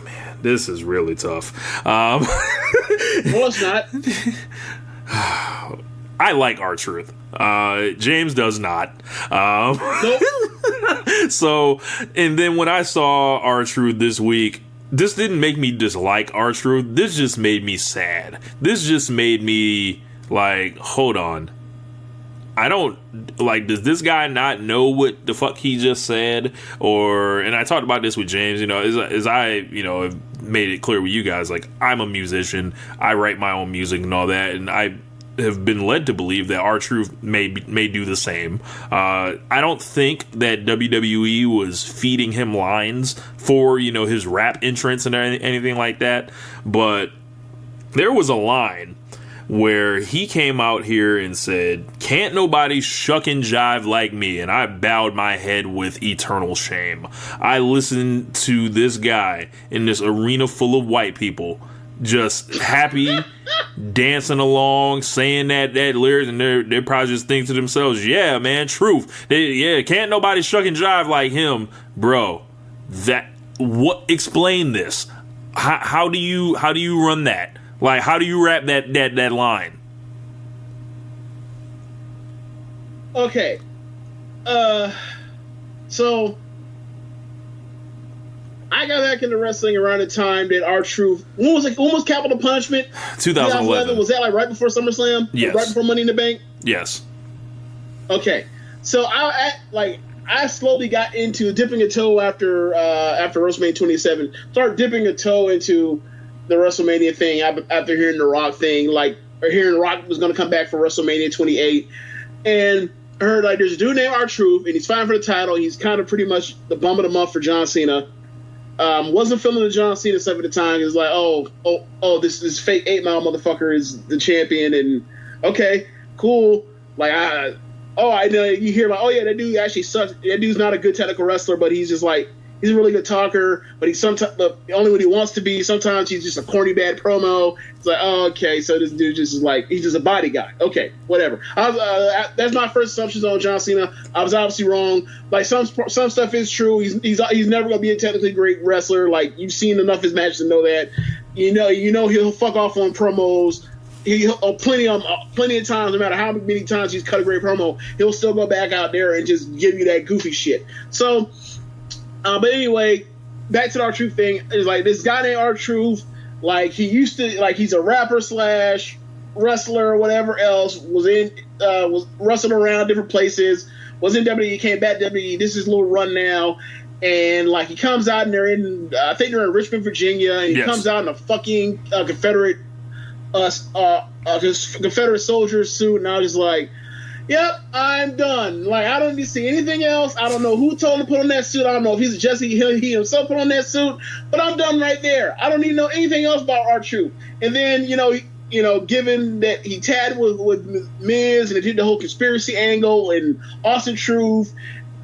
man, this is really tough. Well, it's not. I like R-Truth. James does not. Nope. So, and then when I saw R-Truth this week, this didn't make me dislike R-Truth. This just made me sad. This just made me like, hold on. I don't, like, does this guy not know what the fuck he just said? Or, and I talked about this with James, you know, as I, you know, have made it clear with you guys, like, I'm a musician. I write my own music and all that. And I have been led to believe that R-Truth may do the same. I don't think that WWE was feeding him lines for, you know, his rap entrance and anything like that, but there was a line where he came out here and said, "Can't nobody shuck and jive like me," and I bowed my head with eternal shame. I listened to this guy in this arena full of white people just happy, dancing along, saying that lyrics, and they're probably just thinking to themselves, "Yeah, man, truth. Can't nobody shuck and jive like him, bro." Explain this. How do you run that? Like, how do you rap that line? Okay, so I got back into wrestling around the time that R-Truth. When was Capital Punishment? 2011. Was that like right before SummerSlam? Yes. Right before Money in the Bank? Yes. Okay. So I slowly got into dipping a toe after WrestleMania 27. Started dipping a toe into the WrestleMania thing after hearing the Rock thing, or hearing the Rock was going to come back for WrestleMania 28, and I heard like there's a dude named R-Truth and he's fighting for the title. He's kind of pretty much the bum of the month for John Cena. Wasn't feeling the John Cena stuff at the time. It was like, oh, this fake 8 Mile motherfucker is the champion, and okay, cool. Like I know you hear about, oh yeah, that dude actually sucks. That dude's not a good technical wrestler, but he's just like, he's a really good talker, but he's only when he wants to be. Sometimes he's just a corny bad promo. It's like, oh, okay, so this dude just is like, he's just a body guy. Okay, whatever. That's my first assumptions on John Cena. I was obviously wrong. Like some stuff is true. He's never gonna be a technically great wrestler. Like you've seen enough of his matches to know that. You know he'll fuck off on promos. Plenty of times, no matter how many times he's cut a great promo, he'll still go back out there and just give you that goofy shit. So. But anyway, back to the R-Truth thing. It's like this guy named R-Truth, like he used to, like he's a rapper / wrestler or whatever else, was wrestling around different places, was in WWE, came back to WWE. This is his little run now. And like he comes out and I think they're in Richmond, Virginia, and he comes out in a fucking Confederate soldier suit, and I was just like, yep, I'm done. Like, I don't need to see anything else. I don't know who told him to put on that suit. I don't know if he's Jesse, he himself put on that suit, but I'm done right there. I don't need to know anything else about R-Truth. And then, given that he tagged with Miz and they did the whole conspiracy angle and Austin Truth,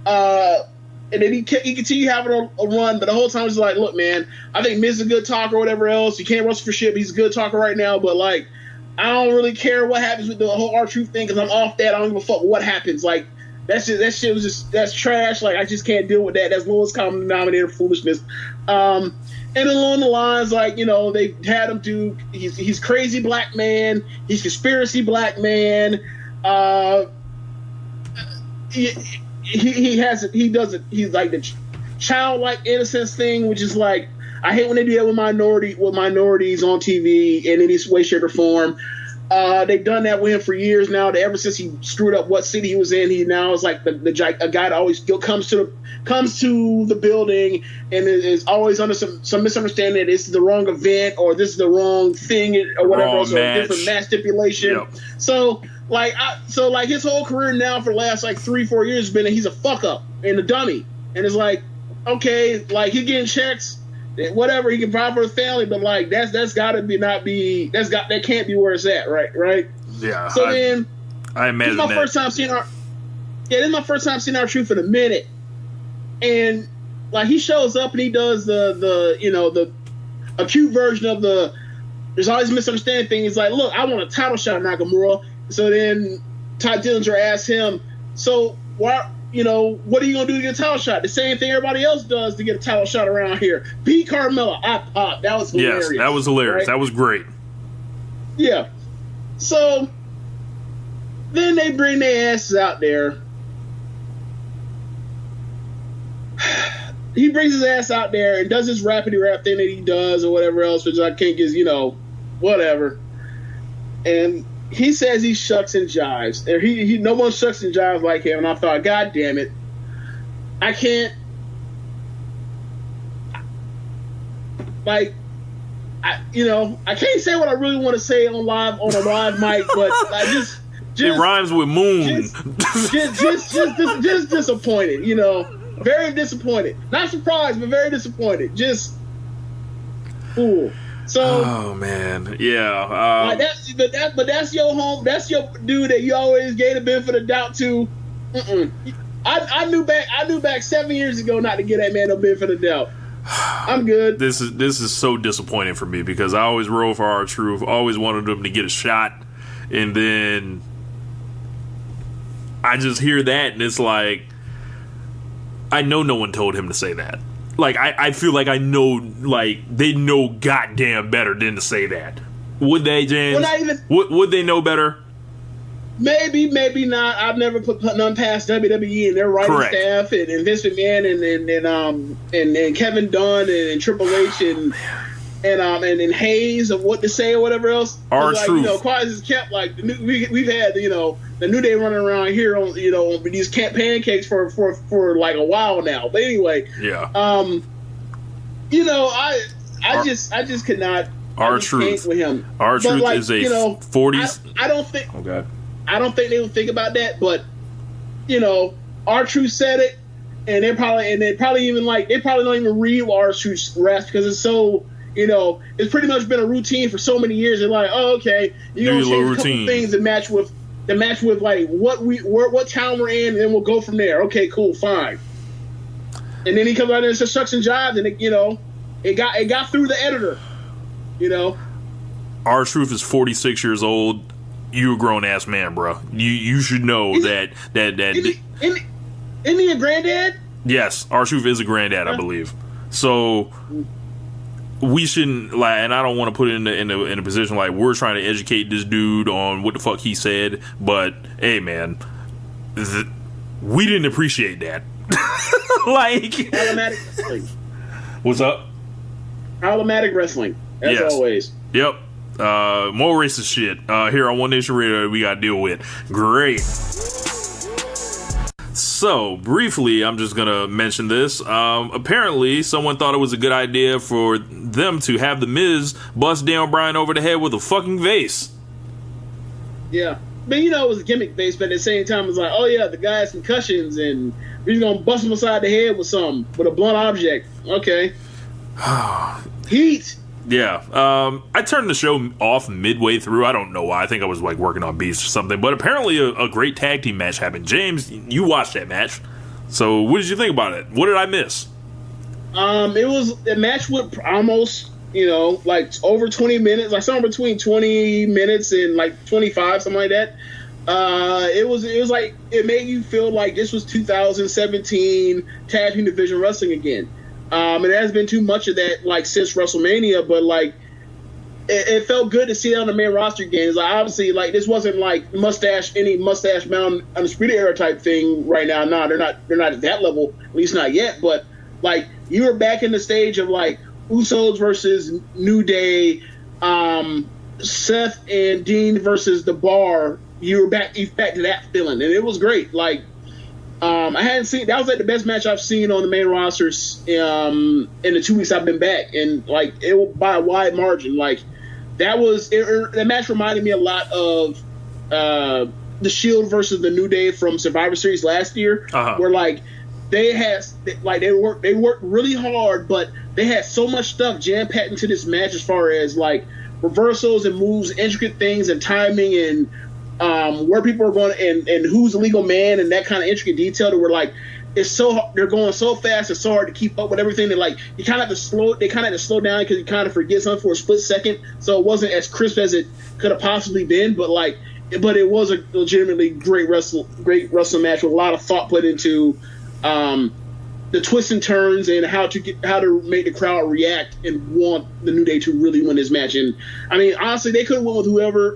and then he continued having a run, but the whole time it's like, look, man, I think Miz is a good talker or whatever else. He can't wrestle for shit, but he's a good talker right now, but like, I don't really care what happens with the whole R-Truth thing because I'm off that. I don't give a fuck what happens. Like that shit was just, that's trash. Like I just can't deal with that. That's lowest common denominator foolishness. And along the lines, like they had him do. He's crazy black man. He's conspiracy black man. He's like the childlike innocence thing, which is like. I hate when they do that with minorities on TV in any way, shape, or form. They've done that with him for years now. Ever since he screwed up what city he was in, he now is like a guy that always comes to the building and is always under some misunderstanding that this is the wrong event or this is the wrong thing or whatever else, or a different match stipulation. Yep. So his whole career now for the last like 3-4 years has been that he's a fuck up and a dummy, and it's like, okay, like he's getting checks. whatever, he can provide for his family, but like that's gotta be that can't be where it's at, right? Yeah. So I imagine this is my that. first time seeing this is my first time seeing R-Truth in a minute, and like he shows up and he does the acute version of there's always misunderstanding thing. He's like, look, I want a title shot, Nakamura. So then Todd Dillinger asks him, so why? What are you gonna do to get a title shot? The same thing everybody else does to get a title shot around here. Beat Carmella. I popped. That was hilarious. Yes, that was hilarious. Right? That was great. Yeah. So then they bring their asses out there. He brings his ass out there and does this rapidy rap thing that he does or whatever else, which I can't get, whatever. And he says he shucks and jives. And no one shucks and jives like him. And I thought, God damn it. I can't. I can't say what I really want to say on a live mic, but I just it rhymes with moon. Just disappointed, very disappointed. Not surprised, but very disappointed. Just cool. So, oh man, yeah. But that's your home. That's your dude that you always gave the benefit of doubt to. I knew back 7 years ago not to get that man no benefit of doubt. I'm good. This is so disappointing for me because I always rolled for R-Truth. Always wanted him to get a shot, and then I just hear that, and it's like I know no one told him to say that. Like I feel like I know, like they know goddamn better than to say that. Would they, James? Well, not even. Would they know better? Maybe, maybe not. I've never put none past WWE and their writing staff and Vince McMahon and Kevin Dunn and Triple H and Hayes of what to say or whatever else. R-Truth. Quiet as kept. Like we've had the New Day running around here on these pancakes for like a while now. But anyway, yeah. I just could not. R-Truth with him. R-Truth is a 40s. I don't think. Oh God. I don't think they would think about that, but R-Truth said it, and they probably don't even read R-Truth's raps because it's so it's pretty much been a routine for so many years. They're like, oh, okay, you're gonna change a couple things to match with like what town we're in, and then we'll go from there. Okay, cool, fine. And then he comes out there and says shucks and jives, and it got through the editor. R-Truth is 46 years old. You a grown ass man, bro. You should know that. Isn't he a granddad? Yes, R-Truth is a granddad, I believe. So we shouldn't and I don't want to put it in a position like we're trying to educate this dude on what the fuck he said. But hey, man, we didn't appreciate that. Automatic wrestling. What's up? Automatic wrestling, as always. Yep. More racist shit here on One Nation Radio we gotta deal with. Great. So, briefly, I'm just gonna mention this. Apparently, someone thought it was a good idea for them to have The Miz bust Daniel Bryan over the head with a fucking vase. Yeah. But it was a gimmick vase, but at the same time, it's like, oh yeah, the guy has concussions, and we're just gonna bust him upside the head with a blunt object. Okay. Heat. Yeah, I turned the show off midway through. I don't know why. I think I was working on Beast or something. But apparently a great tag team match happened. James, you watched that match. So what did you think about it? What did I miss? It was a match with almost, over 20 minutes, like somewhere between 20 minutes and 25, something like that. It was like, it made you feel like this was 2017 tag team division wrestling again. It has been too much of that since WrestleMania, but it felt good to see it on the main roster again. It's obviously this wasn't any mustache mountain undisputed era type thing right now. No, they're not at that level, at least not yet. But you were back in the stage of Usos versus New Day, Seth and Dean versus The Bar. You were back to that feeling, and it was great. I hadn't seen that was the best match I've seen on the main rosters in the 2 weeks I've been back, and it by a wide margin. That match reminded me a lot of the Shield versus the New Day from Survivor Series last year, where they worked really hard, but they had so much stuff jam packed into this match as far as like reversals and moves, intricate things and timing and where people are going and who's the legal man and that kind of intricate detail that were like they're going so fast, it's so hard to keep up with everything. That like you kind of have to slow down because you kind of forget something for a split second, so it wasn't as crisp as it could have possibly been. But it was a legitimately great wrestling match with a lot of thought put into the twists and turns and how to make the crowd react and want the New Day to really win this match. And I mean, honestly, they could have won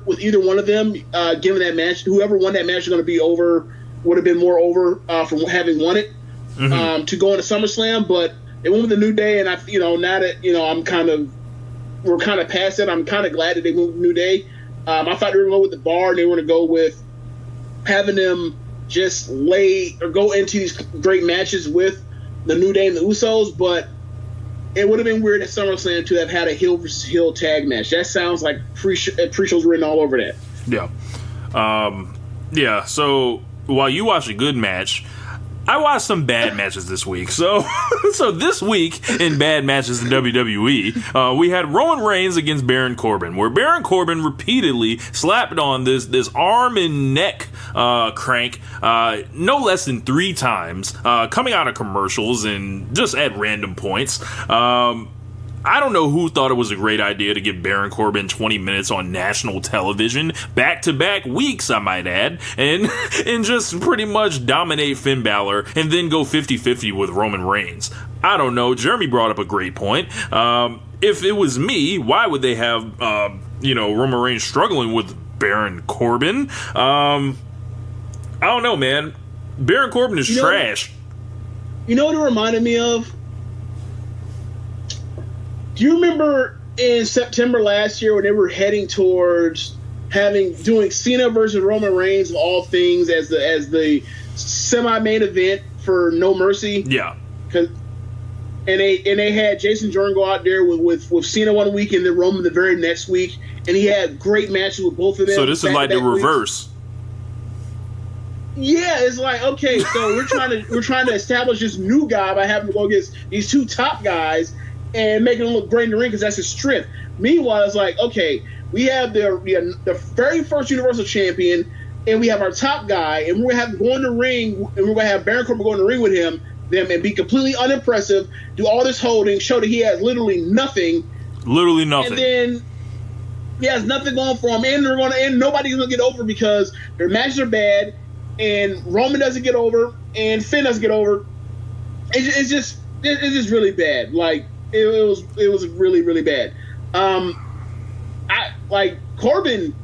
with either one of them. Given that match, whoever won that match is going to be over. Would have been more over from having won it to go into SummerSlam, but they went with the New Day, and now that we're kind of past it. I'm kind of glad that they went with the New Day. I thought they were going to go with the Bar, and they were going to go with having them just go into these great matches with the New Day and the Usos, but it would have been weird at SummerSlam to have had a heel versus heel tag match. That sounds like pre-show's written all over that. Yeah. So while you watch a good match, I watched some bad matches this week. So this week in bad matches in WWE, we had Roman Reigns against Baron Corbin, where Baron Corbin repeatedly slapped on this arm and neck crank no less than 3 times, coming out of commercials and just at random points. I don't know who thought it was a great idea to give Baron Corbin 20 minutes on national television, back-to-back weeks, I might add, and just pretty much dominate Finn Balor and then go 50-50 with Roman Reigns. I don't know. Jeremy brought up a great point. If it was me, why would they have, Roman Reigns struggling with Baron Corbin? I don't know, man. Baron Corbin is trash. You know what it reminded me of? Do you remember in September last year when they were heading towards doing Cena versus Roman Reigns of all things as the semi-main event for No Mercy? Yeah. And they had Jason Jordan go out there with Cena one week and then Roman the very next week, and he had great matches with both of them. So this is like the reverse. Yeah, it's like, okay, so we're trying to establish this new guy by having to go against these 2 top guys and making him look great in the ring because that's his strength. Meanwhile, it's like, okay, we have the very first Universal Champion, and we have our top guy, and we're going to have him go in the ring, and we're going to have Baron Corbin go in the ring with them and be completely unimpressive, do all this holding, show that he has literally nothing. And then he has nothing going for him, and nobody's going to get over because their matches are bad, and Roman doesn't get over, and Finn doesn't get over. It's just really bad. Like, it was really, really bad. Corbin,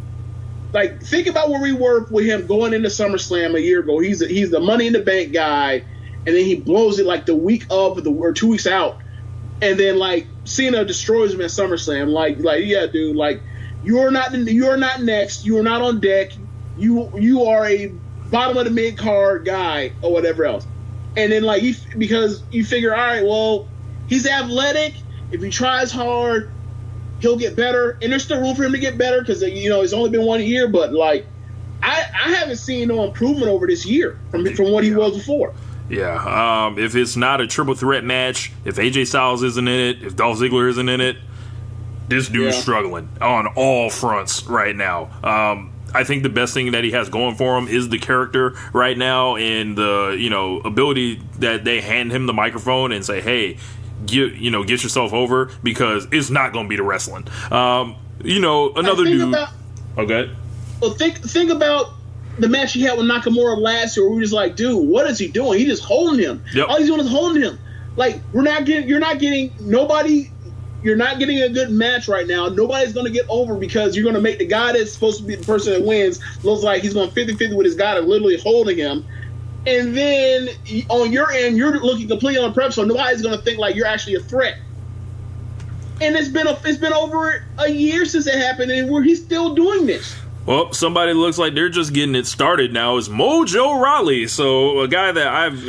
think about where we were with him going into SummerSlam a year ago. He's the Money in the Bank guy, and then he blows it like the week of or 2 weeks out, and then Cena destroys him at SummerSlam. Yeah, dude, you're not next. You are not on deck. You are a bottom of the mid card guy or whatever else. And then because you figure, all right, well, he's athletic. If he tries hard, he'll get better. And there's still room for him to get better because, it's only been 1 year. But, I haven't seen no improvement over this year from what he was before. Yeah. If it's not a triple threat match, if AJ Styles isn't in it, if Dolph Ziggler isn't in it, this dude's struggling on all fronts right now. I think the best thing that he has going for him is the character right now and the, ability that they hand him the microphone and say, hey, get yourself over because it's not going to be the wrestling. Another dude. Okay. Well, think about the match he had with Nakamura last year where we were just like, dude, what is he doing? He's just holding him. Yep. All he's doing is holding him. You're not getting a good match right now. Nobody's going to get over because you're going to make the guy that's supposed to be the person that wins looks like he's going 50-50 with his guy that's literally holding him. And then on your end, you're looking completely unprepped, so nobody's going to think you're actually a threat. And it's been over a year since it happened, and he's still doing this. Well, somebody looks like they're just getting it started now is Mojo Rawley. So a guy that I've,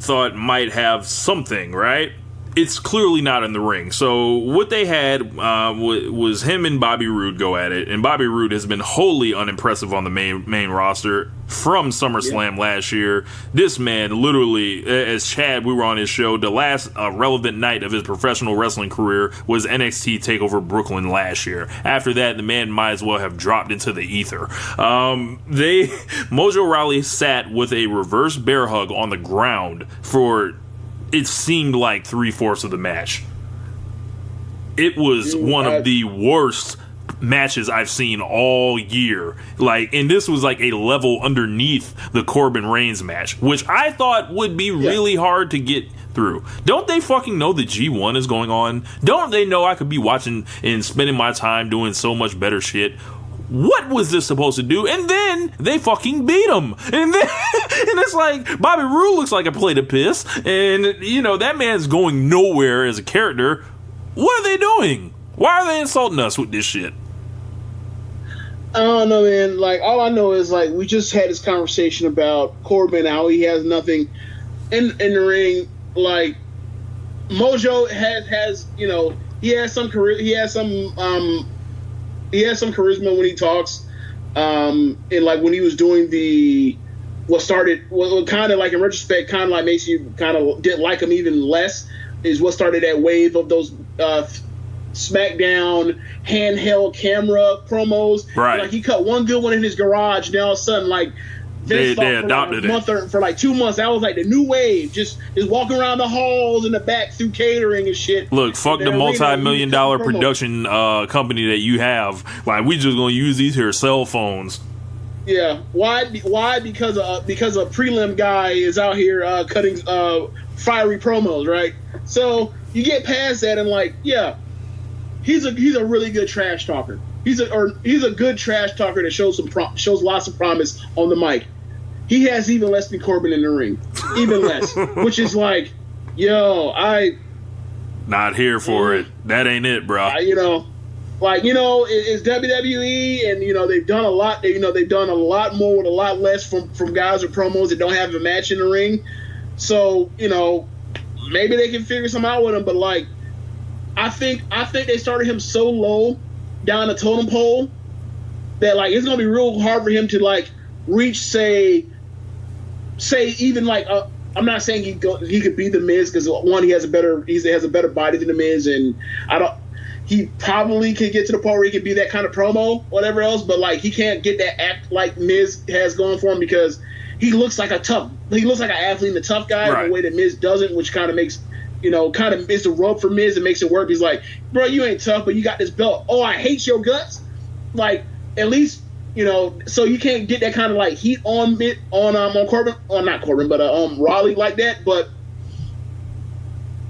thought might have something, right? it's clearly not in the ring. So what they had was him and Bobby Roode go at it, and Bobby Roode has been wholly unimpressive on the main roster from SummerSlam last year. This man, literally, as Chad, we were on his show, the last relevant night of his professional wrestling career was NXT TakeOver Brooklyn last year. After that, the man might as well have dropped into the ether. Mojo Rawley sat with a reverse bear hug on the ground for, it seemed like, 3/4 of the match. It was one of the worst matches I've seen all year. And this was like a level underneath the Corbin Reigns match, which I thought would be really hard to get through. Don't they fucking know the G1 is going on? Don't they know I could be watching and spending my time doing so much better shit? What was this supposed to do? And then they fucking beat him. And then and it's like, Bobby Roode looks like a plate of piss. And, that man's going nowhere as a character. What are they doing? Why are they insulting us with this shit? I don't know, man. All I know is, we just had this conversation about Corbin, how he has nothing in the ring. Mojo has he has some career. He has some charisma when he talks. And when he was doing what kind of in retrospect kind of makes you kind of didn't like him even less, is what started that wave of those SmackDown handheld camera promos. Right. He cut one good one in his garage, and all of a sudden they adopted it for 2 months. That was the new wave, just walking around the halls in the back through catering and shit. Look, fuck the multi-million-dollar production company that you have. We just gonna use these here cell phones. Yeah, why? Because a prelim guy is out here cutting fiery promos, right? So you get past that and he's a really good trash talker. He's a good trash talker that shows lots of promise on the mic. He has even less than Corbin in the ring, even less, which is not here for it. That ain't it, bro. It's WWE, and they've done a lot. They've done a lot more with a lot less from guys with promos that don't have a match in the ring. So maybe they can figure something out with him. But I think they started him so low down the totem pole that it's gonna be real hard for him to reach say even I'm not saying he could be the Miz, because one, he has a better body than the Miz, and he probably could get to the point where he could be that kind of promo, whatever else, but he can't get that act like Miz has going for him, because he looks like an athlete and a tough guy, right, in a way that Miz doesn't, which kind of makes it's a rub for Miz and makes it work. He's like, bro, you ain't tough, but you got this belt. Oh, I hate your guts. At least, so you can't get that kind of heat on Corbin, or not Corbin, but Rawley like that. But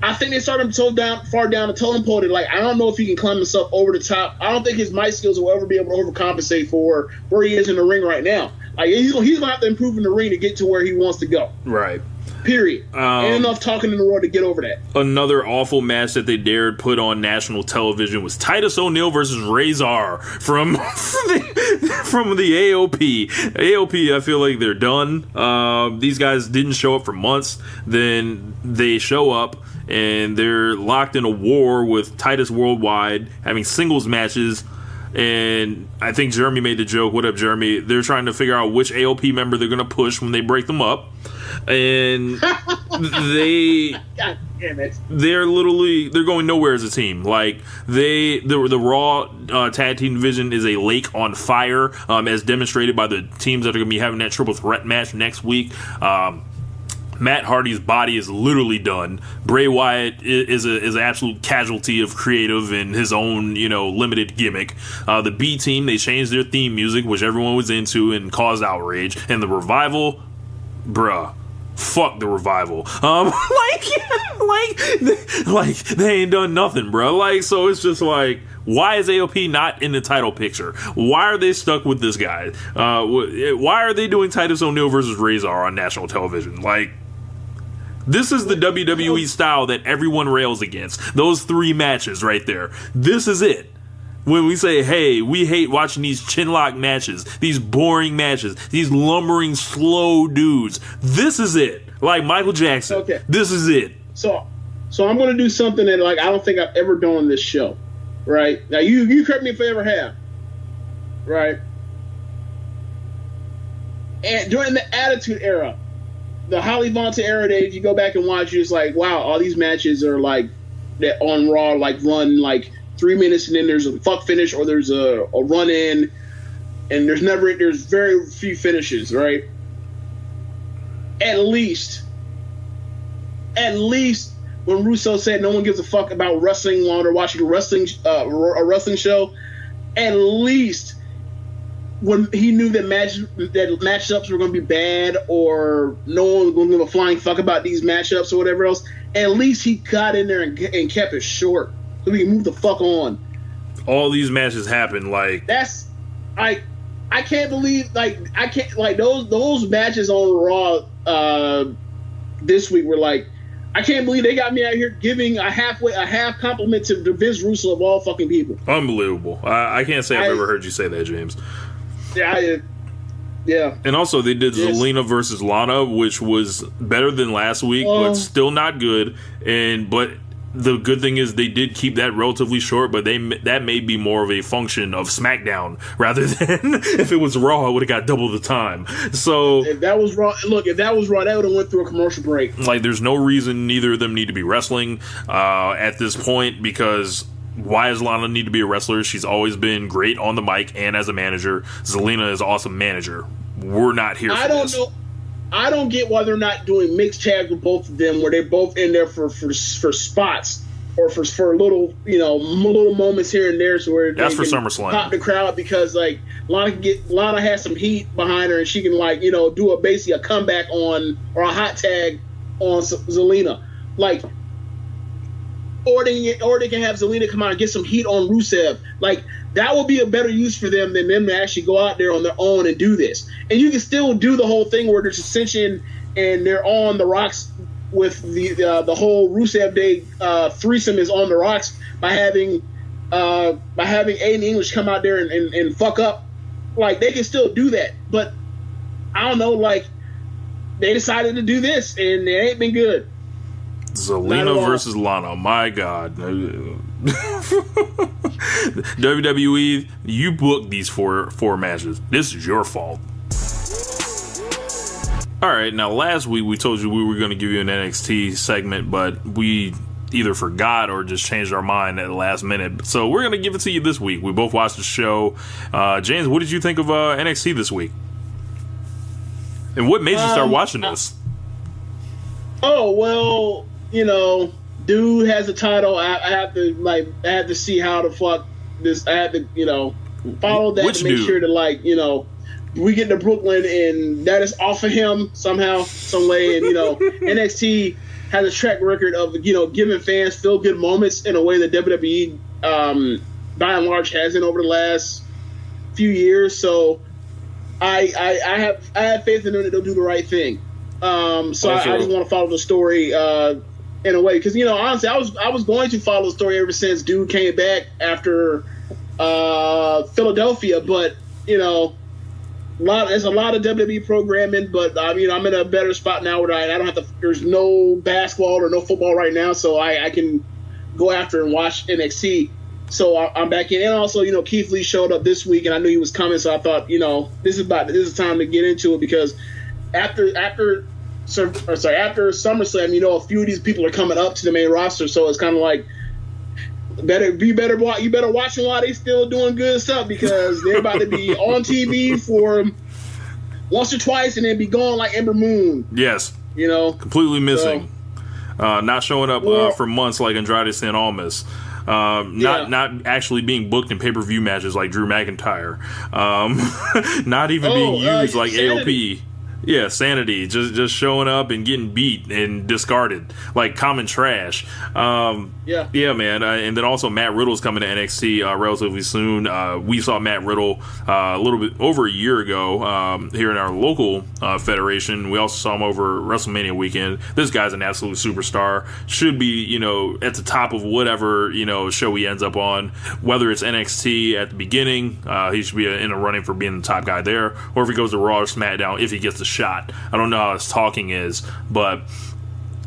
I think they started him so far down the totem pole that I don't know if he can climb himself over the top. I don't think his mic skills will ever be able to overcompensate for where he is in the ring right now. He's gonna have to improve in the ring to get to where he wants to go. Right. Period. Ain't enough talking in the world to get over that. Another awful match that they dared put on national television was Titus O'Neil versus Razor from the AOP. AOP, I feel like they're done. These guys didn't show up for months. Then they show up, and they're locked in a war with Titus Worldwide, having singles matches. And I think Jeremy made the joke. What up, Jeremy? They're trying to figure out which AOP member they're going to push when they break them up. And God damn it. they're going nowhere as a team. The Raw tag team division is a lake on fire, as demonstrated by the teams that are going to be having that triple threat match next week. Matt Hardy's body is literally done. Bray Wyatt is an absolute casualty of creative and his own, limited gimmick. The B team, they changed their theme music, which everyone was into and caused outrage. And the Revival, bruh, fuck the Revival. They ain't done nothing, bruh. So it's just why is AOP not in the title picture? Why are they stuck with this guy? Why are they doing Titus O'Neil versus Razor on national television? This is the WWE style that everyone rails against. Those 3 matches right there. This is it. When we say, hey, we hate watching these chinlock matches, these boring matches, these lumbering, slow dudes. This is it. Like Michael Jackson. Okay. This is it. So So I'm going to do something that like I don't think I've ever done on this show. Right? Now, you correct me if I ever have. Right? And during the Attitude Era, the Holly Vonta era days, if you go back and watch, you're just like, wow, all these matches are like that on Raw, like run like 3 minutes and then there's a fuck finish or there's a run in, and there's very few finishes, right? At least when Russo said no one gives a fuck about wrestling while they're watching a wrestling show, at least when he knew that matchups were going to be bad or no one was going to give a flying fuck about these matchups or whatever else, at least he got in there and kept it short so we can move the fuck on. All these matches happen like that's I can't believe those matches on Raw this week were like, I can't believe they got me out here giving a half compliment to Vince Russo of all fucking people. Unbelievable. I can't say I've ever heard you say that, James. Yeah. And also, they did Zelina versus Lana, which was better than last week, but still not good. But the good thing is they did keep that relatively short, but that may be more of a function of SmackDown rather than if it was Raw, it would have got double the time. So if that was Raw, that would have went through a commercial break. Like, there's no reason neither of them need to be wrestling at this point, because why does Lana need to be a wrestler? She's always been great on the mic and as a manager. Zelina is an awesome manager. We're not here for this. I don't get why they're not doing mixed tags with both of them, where they're both in there for spots or for little moments here and there, so where that's for can SummerSlam pop the crowd, because like Lana has some heat behind her and she can do basically a comeback on or a hot tag on Zelina, like. Or they can have Zelina come out and get some heat on Rusev. Like, that would be a better use for them than them to actually go out there on their own and do this. And you can still do the whole thing where there's ascension and they're on the rocks with the whole Rusev Day threesome is on the rocks by having Aiden English come out there and fuck up. Like, they can still do that. But I don't know, like, they decided to do this and it ain't been good. Zelina versus Lana. My God. WWE, you booked these four matches. This is your fault. Alright, now last week we told you we were going to give you an NXT segment, but we either forgot or just changed our mind at the last minute. So we're going to give it to you this week. We both watched the show. James, what did you think of NXT this week? And what made you start watching this? Oh, well, dude has a title. I have to see how the fuck this. I have to, follow that to make sure that, we get to Brooklyn and that is off of him somehow, some way. And, NXT has a track record of, giving fans feel good moments in a way that WWE, by and large, hasn't over the last few years. So I have faith in them that they'll do the right thing. I just want to follow the story in a way, because honestly, I was going to follow the story ever since dude came back after Philadelphia, but there's a lot of WWE programming, but I'm in a better spot now where I don't have to. There's no basketball or no football right now, so I can go after and watch NXT. So I'm back in, and also Keith Lee showed up this week, and I knew he was coming, so I thought this is time to get into it, because after SummerSlam, a few of these people are coming up to the main roster, so it's kind of like you better watch them while they still doing good stuff, because they're about to be on TV for once or twice and then be gone like Ember Moon. Yes, completely missing, not showing up for months like Andrade Cien Almas. Not actually being booked in pay-per-view matches like Drew McIntyre. Not even being used like Sanity. AOP. Yeah, Sanity. Just showing up and getting beat and discarded like common trash. Yeah, man. And then also Matt Riddle's coming to NXT relatively soon. We saw Matt Riddle a little bit over a year ago here in our local federation. We also saw him over WrestleMania weekend. This guy's an absolute superstar. Should be, at the top of whatever, show he ends up on. Whether it's NXT at the beginning, he should be in a running for being the top guy there. Or if he goes to Raw or SmackDown, if he gets the shot. I don't know how his talking is, but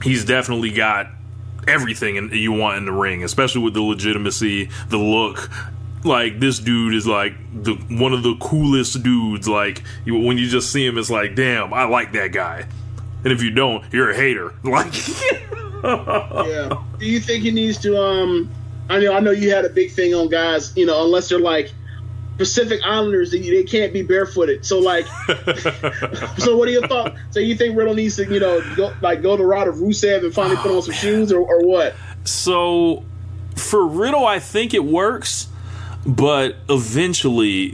he's definitely got everything you want in the ring, especially with the legitimacy, the look. Like, this dude is like one of the coolest dudes. Like, when you just see him, it's like, damn, I like that guy. And if you don't, you're a hater. Like, yeah. Do you think he needs to? I know you had a big thing on guys. Unless they're like Pacific Islanders, they can't be barefooted. So like, so what are your thoughts? So you think Riddle needs to go the route of Rusev and finally put on some shoes, or what? So for Riddle, I think it works, but eventually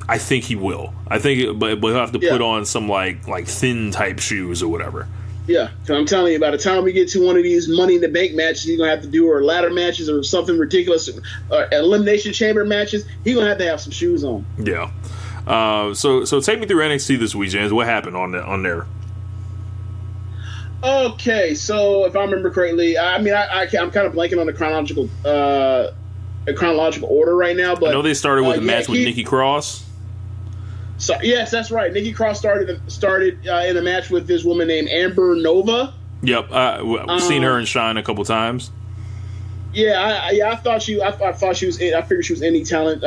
I think he will. I think, but he'll have to put on some like thin type shoes or whatever. Yeah, because I'm telling you, by the time we get to one of these Money in the Bank matches, he's gonna have to do, or ladder matches, or something ridiculous, or elimination chamber matches. He's gonna have to have some shoes on. Yeah. So take me through NXT this week, James. What happened on there? Okay, so if I remember correctly, I'm kind of blanking on the chronological order right now, but I know they started with a match with Nikki Cross. So yes, that's right. Nikki Cross started in a match with this woman named Amber Nova. Yep, I've seen her in Shine a couple times. Yeah, I thought she was. I figured she was any talent.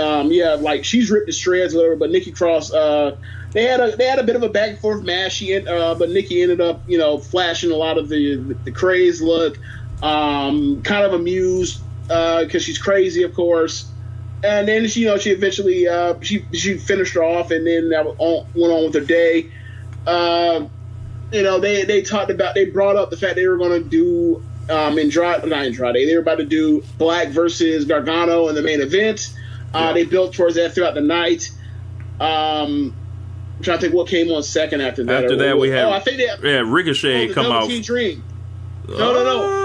Like she's ripped to shreds, or whatever. But Nikki Cross, they had a bit of a back and forth match. But Nikki ended up, flashing a lot of the craze look. Kind of amused because she's crazy, of course. And then she eventually she finished her off, and then that went on with her day. They brought up the fact they were going to do Andrade. They were about to do Black versus Gargano in the main event. They built towards that throughout the night. I'm trying to think what came on second after that. After that, we had Ricochet come out. Dream. No.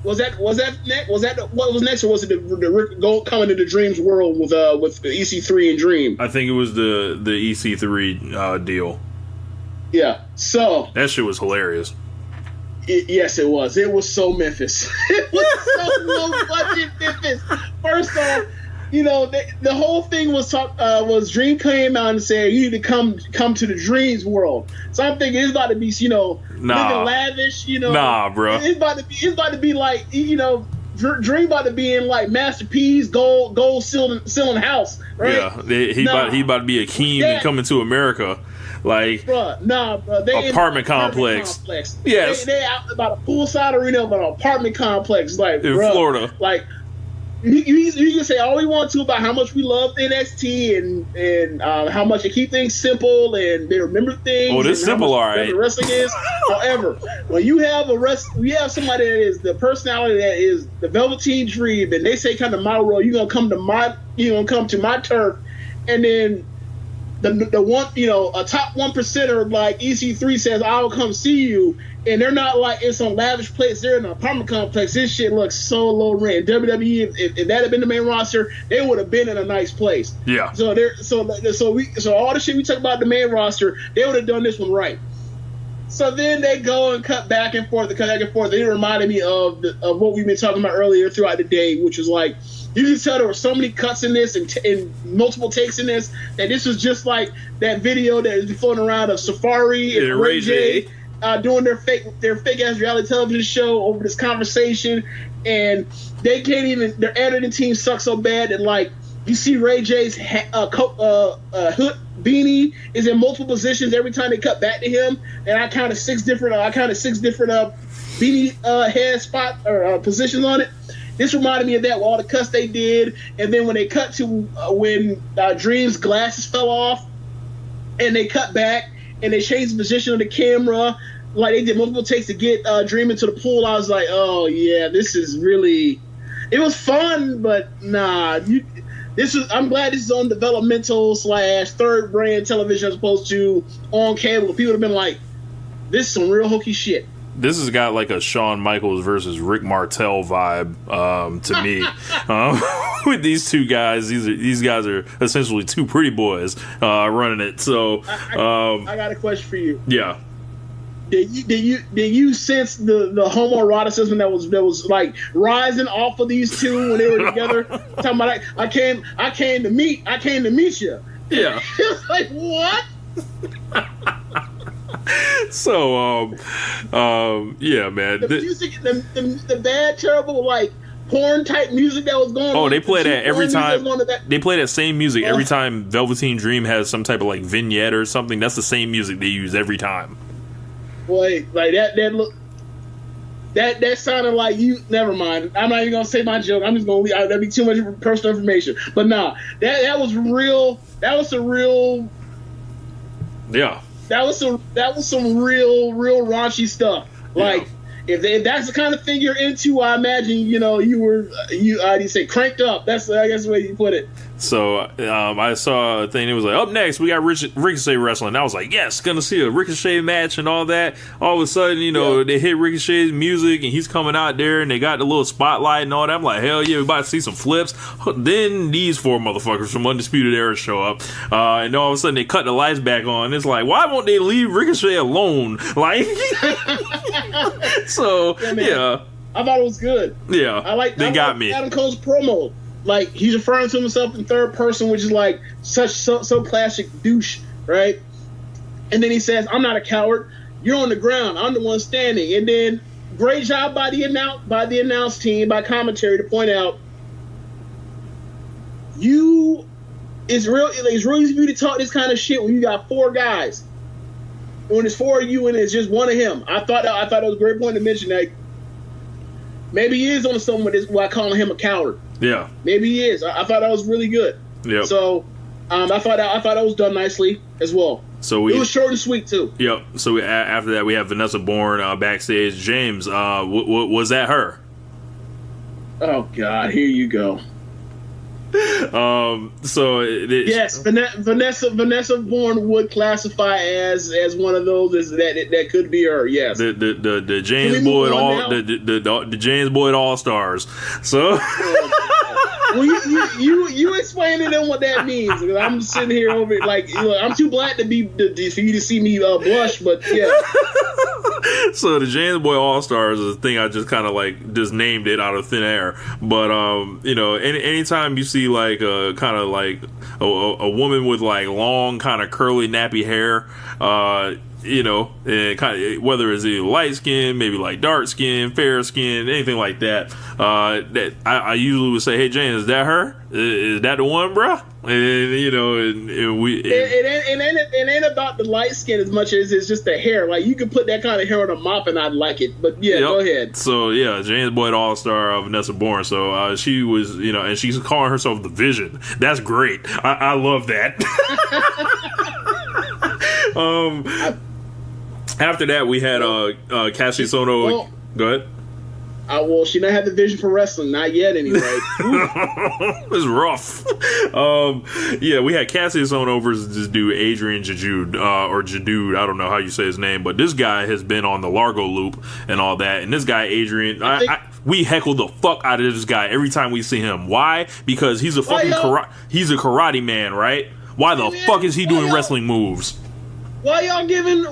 Was that next? What was next, or was it the coming to the Dreams world with EC3 and Dream? I think it was the EC3 deal. Yeah. So that shit was hilarious. Yes, it was. It was so Memphis. It was so low budget Memphis. First off, the whole thing was Dream came out and said you need to come to the Dreams world. So I'm thinking it's about to be living lavish. Nah, bro. It's about to be like Dream about to be in like Master P's gold ceiling house. Right? Yeah, he about to be Akeem and coming to America. Like, bruh, they apartment complex. Yes, they out about a poolside arena, about an apartment complex, like in Florida. Like, you can say all we want to about how much we love NXT and how much they keep things simple and they remember things. Oh, this simple, all right. Wrestling is, however, when you have somebody that is the personality that is the Velveteen Dream, and they say come to my world, you're gonna come to my turf, and then. The one, a top 1%er like EC3 says, I'll come see you. And they're not like in some lavish place. They're in an apartment complex. This shit looks so low rent. WWE, if that had been the main roster, they would have been in a nice place. Yeah. So all the shit we talk about the main roster, they would have done this one right. So then they go and cut back and forth. They reminded me of what we've been talking about earlier throughout the day, which was like, you can tell there were so many cuts in this and multiple takes in this that this was just like that video that is floating around of Safari and Ray J doing their fake ass reality television show over this conversation, and they can't even. Their editing team sucks so bad that like you see Ray J's hood beanie is in multiple positions every time they cut back to him, and I counted six different beanie head spot or positions on it. This reminded me of that with all the cuts they did, and then when they cut to when Dream's glasses fell off, and they cut back and they changed the position of the camera, like they did multiple takes to get Dream into the pool. I was like, oh yeah, this is really. It was fun, but nah. I'm glad this is on developmental / third brand television as opposed to on cable. People have been like, this is some real hokey shit. This has got like a Shawn Michaels versus Rick Martel vibe to me. With these two guys, these guys are essentially two pretty boys running it. So I got a question for you. Yeah. Did you sense the homoeroticism that was like rising off of these two when they were together? Talking about like, I came to meet you. Yeah. It's like what? So, yeah, man. The music, the bad, terrible, like, porn type music that was going on. Oh, they play that every time. That. They play that same music every time Velveteen Dream has some type of like vignette or something. That's the same music they use every time. Boy, like that sounded like you. Never mind. I'm not even gonna say my joke. I'm just gonna leave. That'd be too much personal information. But nah, that was real. That was some real. Yeah. That was some real raunchy stuff. Like. Yeah. If that's the kind of thing you're into, I imagine you say cranked up. That's I guess the way you put it. So I saw a thing that was like, up next we got Ricochet wrestling. I was like, yes, gonna see a Ricochet match and all that. All of a sudden, they hit Ricochet's music and he's coming out there and they got the little spotlight and all that. I'm like, hell yeah, we about to see some flips. Then these four motherfuckers from Undisputed Era show up, and all of a sudden they cut the lights back on. It's like, why won't they leave Ricochet alone? Like, so yeah, I thought it was good. Yeah, they got me. Adam Cole's promo. Like, he's referring to himself in third person, which is like so classic douche, right? And then he says, I'm not a coward. You're on the ground. I'm the one standing. And then great job by the announce team, by commentary, to point out it's real easy for you to talk this kind of shit when you got four guys. When it's four of you and it's just one of him. I thought it was a great point to mention that maybe he is on something with this by calling him a coward. Yeah, maybe he is. I thought that was really good. Yeah. So, I thought that was done nicely as well. So it was short and sweet too. Yep. So after that, we have Vanessa Bourne backstage. James, was that her? Oh God, here you go. Yes, Vanessa Bourne would classify as one of those that could be her. Yes, the James Boyd the James Boyd All Stars. So. Well, you explain to them what that means. Because I'm sitting here over like I'm too black for you to see me blush, but yeah. So the James Boyd All Stars is a thing I just kind of like just named it out of thin air. But anytime you see like a kind of like a woman with like long kind of curly nappy hair, and kind of whether it's either light skin, maybe like dark skin, fair skin, anything like that. That I usually would say, "Hey, Jane, is that her? Is that the one, bruh?" And it ain't about the light skin as much as it's just the hair. Like you could put that kind of hair on a mop and I'd like it. But yeah, Go ahead. So yeah, James Boyd All Star Vanessa Bourne. So she was, and she's calling herself the Vision. That's great. I love that. After that, we had Cassidy Sono. Well, go ahead. Well, she don't have the vision for wrestling, not yet, anyway. It's rough. We had Cassidy Sono versus this dude Adrian Jadude, or Jadude. I don't know how you say his name, but this guy has been on the Largo Loop and all that. And this guy Adrian, we heckle the fuck out of this guy every time we see him. Why? Because he's a fucking he's a karate man, right? Why the fuck is he doing wrestling moves? Why y'all giving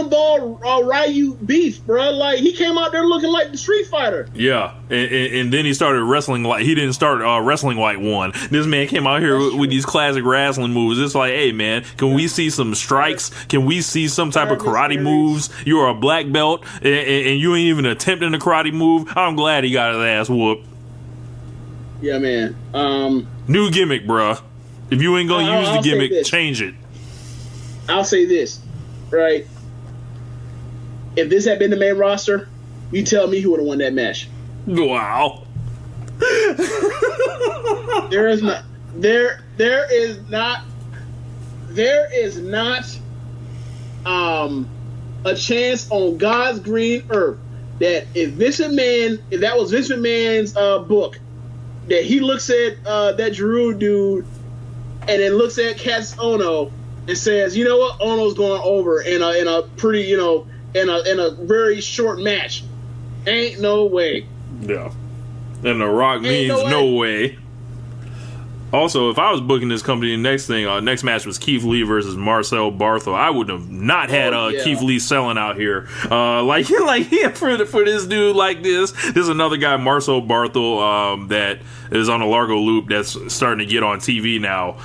Ball Ryu beef, bro? Like he came out there looking like the Street Fighter. Yeah, and then he started wrestling like he didn't start wrestling like one. This man came out here with these classic wrestling moves. It's like, hey man, can we see some strikes? Can we see some type of karate moves? You're a black belt and you ain't even attempting a karate move. I'm glad he got his ass whooped. Yeah, man. New gimmick, bruh. If you ain't gonna use the gimmick, change it. I'll say this, right? If this had been the main roster, you tell me who would have won that match. Wow. There is not a chance on God's green earth that if that was Vince McMahon's book, that he looks at that Drew dude and then looks at Cass Ono and says, you know what, Ono's going over in a pretty, in a very short match. Ain't no way. Yeah. And The Rock means no way. Also, if I was booking this company, the next match was Keith Lee versus Marcel Barthel. I would have not had Keith Lee selling out here. For this dude like this. There's another guy, Marcel Barthel, that is on a Largo Loop that's starting to get on TV now.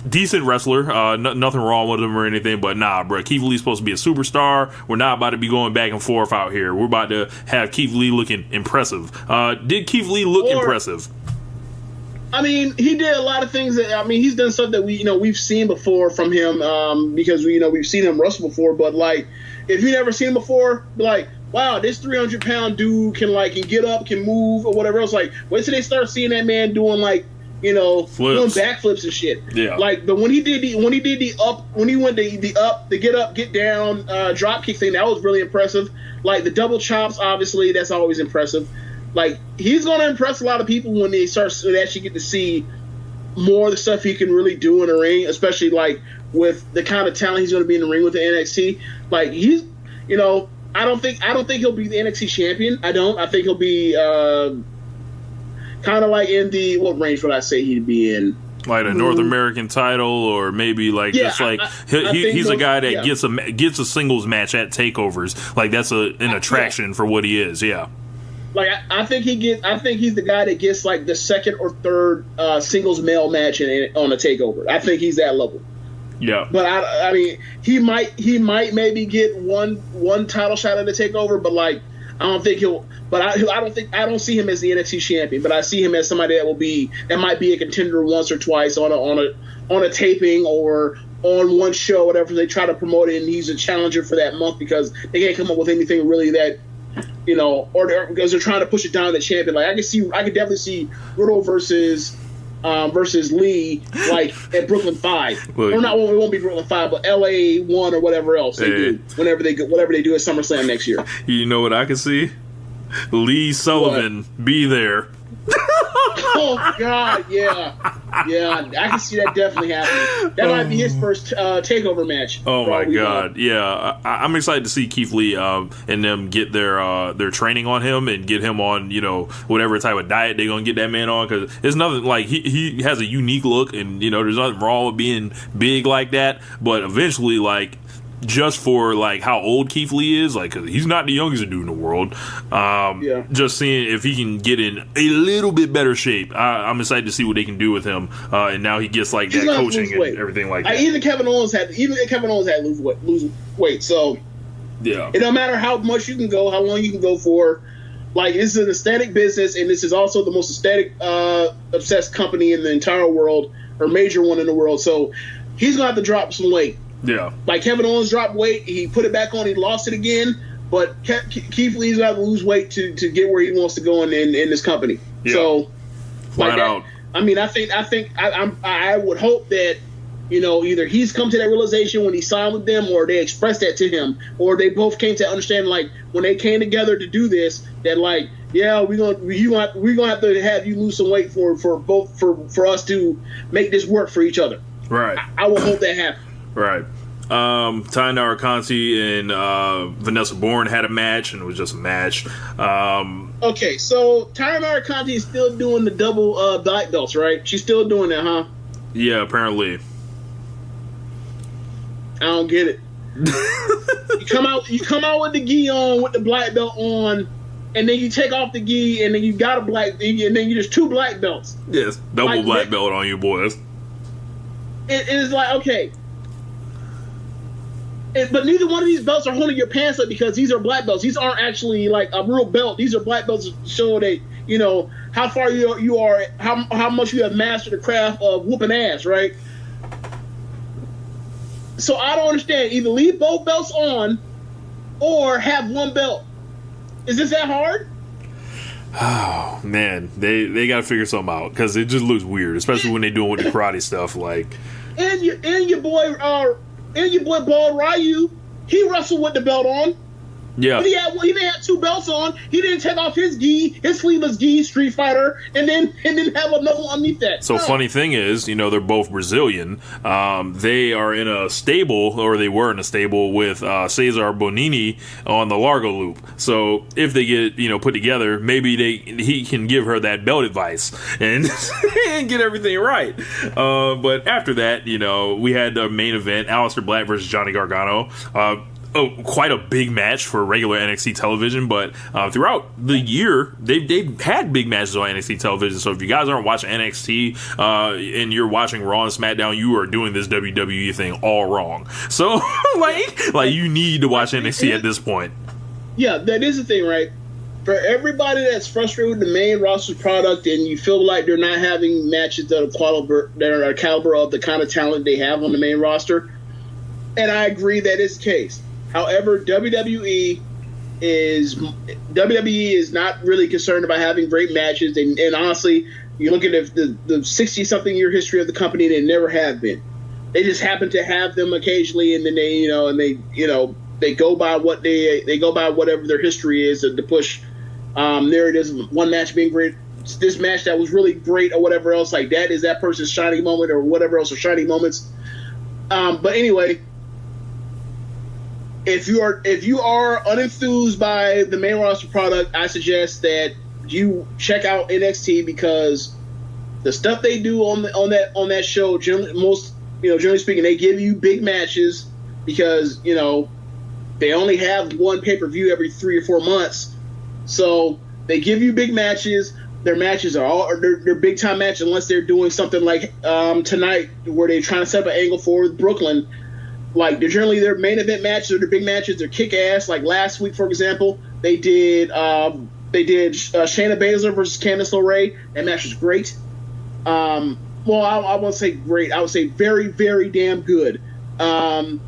decent wrestler. Nothing wrong with him or anything, but nah, bro. Keith Lee's supposed to be a superstar. We're not about to be going back and forth out here. We're about to have Keith Lee looking impressive. Did Keith Lee look impressive? I mean, he did a lot of things that, I mean, he's done stuff that we've seen before from him, because we've seen him wrestle before. But like, if you never seen him before, like, wow, this 300-pound dude can get up, can move, or whatever else. Like, wait till they start seeing that man doing doing backflips and shit. Yeah. Like, but when he went the up, the get up, get down, drop kick thing, that was really impressive. Like the double chops, obviously, that's always impressive. Like, he's going to impress a lot of people when they actually get to see more of the stuff he can really do in the ring, especially like with the kind of talent he's going to be in the ring with the NXT. Like, he's, I don't think he'll be the NXT champion. I think he'll be kind of like in the, what range would I say he'd be in? Like a North American title, or maybe he's a guy that gets a singles match at takeovers. Like, that's an attraction for what he is. Yeah. Like, I think he's the guy that gets like the second or third singles male match on a takeover. I think he's that level. Yeah. But I mean, he might maybe get one title shot at the takeover, but like, I don't think he'll. But I don't see him as the NXT champion. But I see him as somebody that might be a contender once or twice on a taping or on one show, whatever they try to promote it, and he's a challenger for that month because they can't come up with anything really that. Or because they're trying to push it down to the champion. Like, I could definitely see Riddle versus Lee, like at Brooklyn 5, or not. Well, it won't be Brooklyn 5, but LA 1 or whatever else they do. Whatever they do at SummerSlam next year. You know what I can see? Lee Sullivan be there. Oh God, yeah, I can see that definitely happening. That might be his first takeover match. Oh my God, yeah, I'm excited to see Keith Lee and them get their training on him and get him on whatever type of diet they're gonna get that man on, because it's nothing like he has a unique look, and there's nothing wrong with being big like that, but eventually just for how old Keith Lee is, 'cause he's not the youngest dude in the world. Just seeing if he can get in a little bit better shape. I'm excited to see what they can do with him. And now he gets that coaching and everything like that. Even Kevin Owens had to lose weight. So yeah, it don't matter how much you can go, how long you can go for. Like, this is an aesthetic business, and this is also the most aesthetic obsessed company in the entire world, or major one in the world. So he's gonna have to drop some weight. Yeah. Like Kevin Owens dropped weight, he put it back on, he lost it again, but Keith Lee's got to lose weight to get where he wants to go in this company. Yeah. So, flat out. I mean, I would hope that, either he's come to that realization when he signed with them, or they expressed that to him, or they both came to understand, when they came together to do this, that we're gonna have to have you lose some weight for us to make this work for each other. Right. I will hope that happens. Right. Tynara Conti and Vanessa Bourne had a match, and it was just a match. Okay, so Tynara Conti is still doing the double black belts, right? She's still doing that, huh? Yeah, apparently. I don't get it. You come out with the gi on, with the black belt on, and then you take off the gi, and then you got and then you just 2 black belts. Yes, double black belt on you boys. It is okay. But neither one of these belts are holding your pants up, because these are black belts. These aren't actually a real belt. These are black belts to show that how far you are, how much you have mastered the craft of whooping ass, right? So I don't understand. Either leave both belts on, or have one belt. Is this that hard? Oh man, they got to figure something out, because it just looks weird, especially when they're doing with the karate stuff. And your boy. And your boy Bald Ryu, he wrestled with the belt on. Yeah. He didn't have 2 belts on. He didn't take off his gi, his sleeveless gi, Street Fighter, and then have another one underneath that. So funny thing is, they're both Brazilian. They are in a stable, or they were in a stable with Cesar Bonini on the Largo Loop. So if they get put together, maybe he can give her that belt advice and and get everything right. But after that, we had the main event: Aleister Black versus Johnny Gargano. quite a big match for regular NXT television, but throughout the year they've had big matches on NXT television. So if you guys aren't watching NXT and you're watching Raw and SmackDown, you are doing this WWE thing all wrong. So like you need to watch NXT at this point. Yeah, that is the thing, right? For everybody that's frustrated with the main roster product and you feel like they're not having matches that are caliber of the kind of talent they have on the main roster, and I agree that is the case. However, WWE is not really concerned about having great matches, and honestly, you look at the 60-something-year history of the company, they never have been. They just happen to have them occasionally, and then they go by what they go by whatever their history is to push narratives. One match being great, this match that was really great, or whatever else like that is that person's shining moment, or whatever else are shining moments. But anyway. If you are unenthused by the main roster product, I suggest that you check out NXT, because the stuff they do on that show, generally speaking, they give you big matches, because they only have one pay-per-view every 3 or 4 months, so they give you big matches. Their matches are they're big time matches, unless they're doing something like tonight where they're trying to set up an angle for Brooklyn. Like, they're generally their main event matches or their big matches. They're kick ass. Like last week, for example, they did Shayna Baszler versus Candice LeRae. That match was great. I won't say great. I would say very, very damn good. And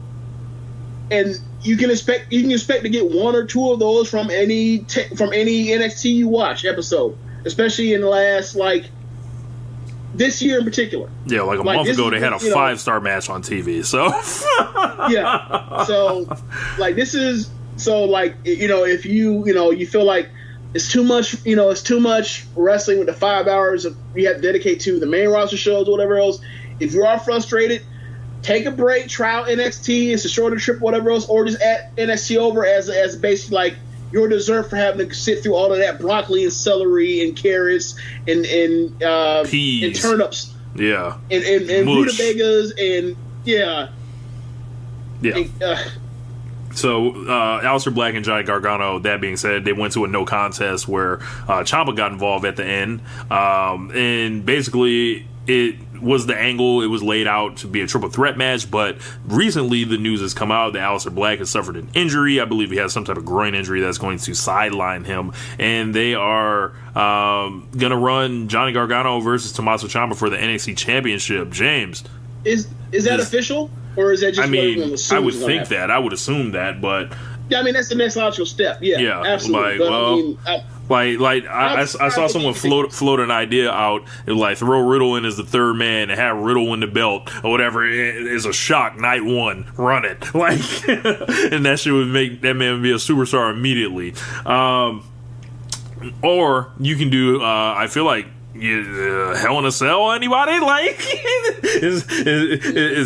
you can expect to get 1 or 2 of those from any NXT you watch episode, especially in the last this year in particular. Yeah, like a month ago they had a 5-star match on TV. So yeah, so this is if you feel like it's too much wrestling with the 5 hours you have to dedicate to the main roster shows or whatever else. If you are frustrated, take a break, try out NXT. It's a shorter trip, whatever else, or just add NXT over as basically your dessert for having to sit through all of that broccoli and celery and carrots and peas and turnips, yeah, and rutabagas and yeah. So Aleister Black and Johnny Gargano, that being said, they went to a no contest where Ciampa got involved at the end, and basically it was the angle. It was laid out to be a triple threat match, but recently the news has come out that Aleister Black has suffered an injury. I believe he has some type of groin injury that's going to sideline him, and they are going to run Johnny Gargano versus Tommaso Ciampa for the NXT Championship. James, is that official, or is that just? I would think that. I would assume that, but yeah, that's the next logical step. Yeah, absolutely. I saw someone float an idea out, throw Riddle in as the third man and have Riddle win the belt or whatever. It is a shock night 1, run it, and that shit would make that man be a superstar immediately. Or you can do I feel like Hell in a Cell. Anybody is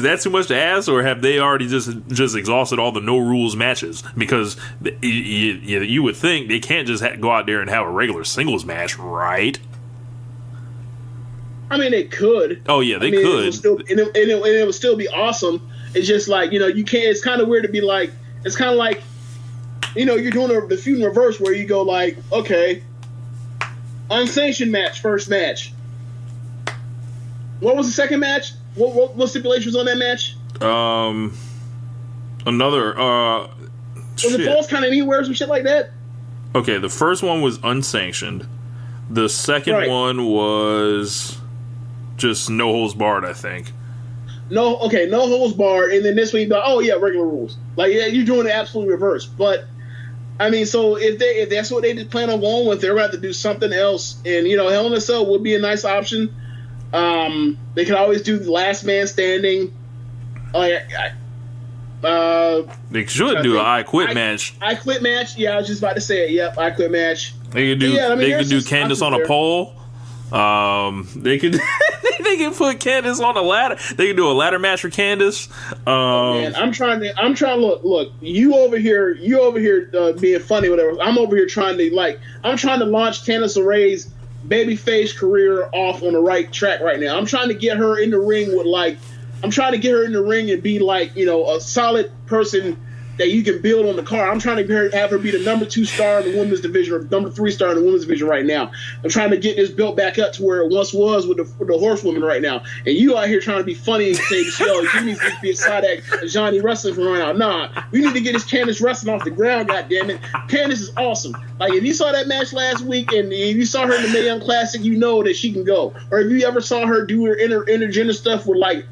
that too much to ask, or have they already just exhausted all the no rules matches? Because you would think they can't just go out there and have a regular singles match, right? They could. Oh yeah, they could. It would still be awesome. It's just you can't. It's kind of weird to be it's kind of like you're doing the feud in reverse where you go okay. Unsanctioned match, first match. What was the second match? What stipulations on that match? Another. Was it false kind of anywhere or some shit like that? Okay, the first one was unsanctioned. The second one was just no holds barred, I think. No holds barred, and then this week, regular rules. You're doing the absolute reverse, but. So if that's what they plan on going with, they're going to have to do something else. And, Hell in a Cell would be a nice option. They could always do the last man standing. They should do an I Quit match. I Quit match. Yeah, I was just about to say it. Yep, I Quit match. They could do Candice on a pole. They could they can put Candice on a ladder. They can do a ladder match for Candice. Man, I'm trying to look. You over here being funny, whatever. I'm over here trying to launch Candice LeRae's babyface career off on the right track right now. I'm trying to get her in the ring and be a solid person that you can build on the car. I'm trying to have her be the number 2 star in the women's division, or number 3 star in the women's division right now. I'm trying to get this built back up to where it once was with the horsewomen right now. And you out here trying to be funny and say, yo, you need to be a side act Johnny wrestling from right now. Nah, we need to get this Candice wrestling off the ground, goddammit. Candice is awesome. Like, if you saw that match last week and if you saw her in the Mae Young Classic, you know that she can go. Or if you ever saw her do her intergender stuff with, like,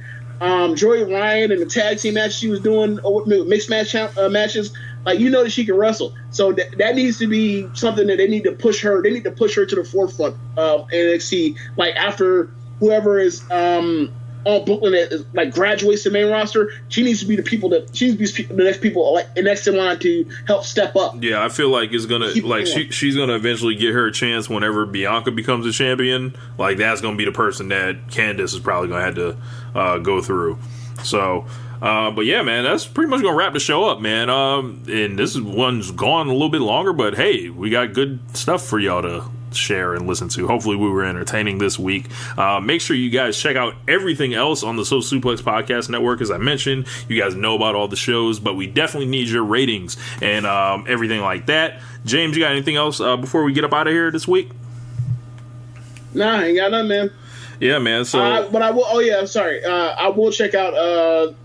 Joey Ryan and the tag team match she was doing, mixed matches, like, you know that she can wrestle. So that needs to be something that they need to push her. They need to push her to the forefront of NXT. Like, after whoever is on Brooklyn that is, like, graduates to the main roster, she needs to be the next people like next in line to help step up. Yeah, I feel like it's gonna she's gonna eventually get her a chance whenever Bianca becomes a champion. Like, that's gonna be the person that Candice is probably gonna have to go through. So. But yeah, man, that's pretty much gonna wrap the show up, man. And this one's gone a little bit longer, but hey, we got good stuff for y'all to share and listen to. Hopefully we were entertaining this week. Make sure you guys check out everything else on the Social Suplex Podcast Network. As I mentioned, you guys know about all the shows, but we definitely need your ratings and everything like that. James, you got anything else before we get up out of here this week? Nah, I ain't got nothing, man. Yeah, man. So, but I will. Oh yeah, sorry. I will check out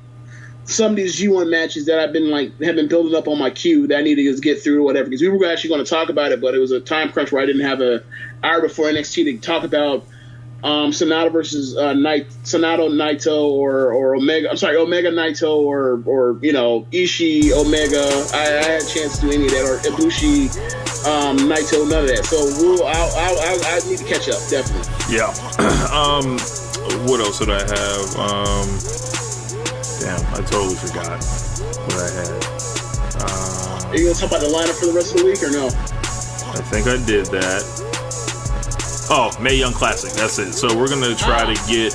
some of these G1 matches that have been building up on my queue that I need to just get through or whatever, because we were actually going to talk about it, but it was a time crunch where I didn't have an hour before NXT to talk about Sonata versus Sonato Naito or Omega. I'm sorry, Omega Naito or Ishii Omega. I had a chance to do any of that, or Ibushi Naito, none of that. So I need to catch up, definitely. Yeah. What else did I have? Damn, I totally forgot what I had. Are you going to talk about the lineup for the rest of the week or no? I think I did that. Oh, Mae Young Classic. That's it. So we're going to try to get,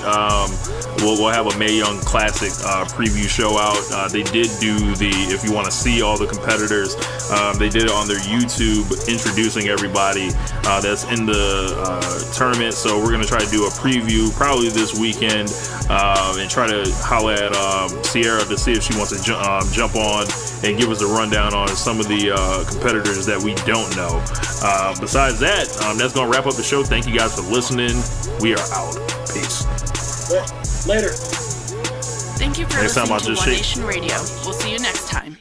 we'll have a Mae Young Classic preview show out. They did do if you want to see all the competitors, they did it on their YouTube, introducing everybody that's in the tournament. So we're going to try to do a preview probably this weekend and try to holler at Sierra to see if she wants to jump on and give us a rundown on some of the competitors that we don't know. Besides that, that's going to wrap up the show. Thank you guys for listening. We are out. Peace. Later. Thank you for listening to One Nation Radio. We'll see you next time.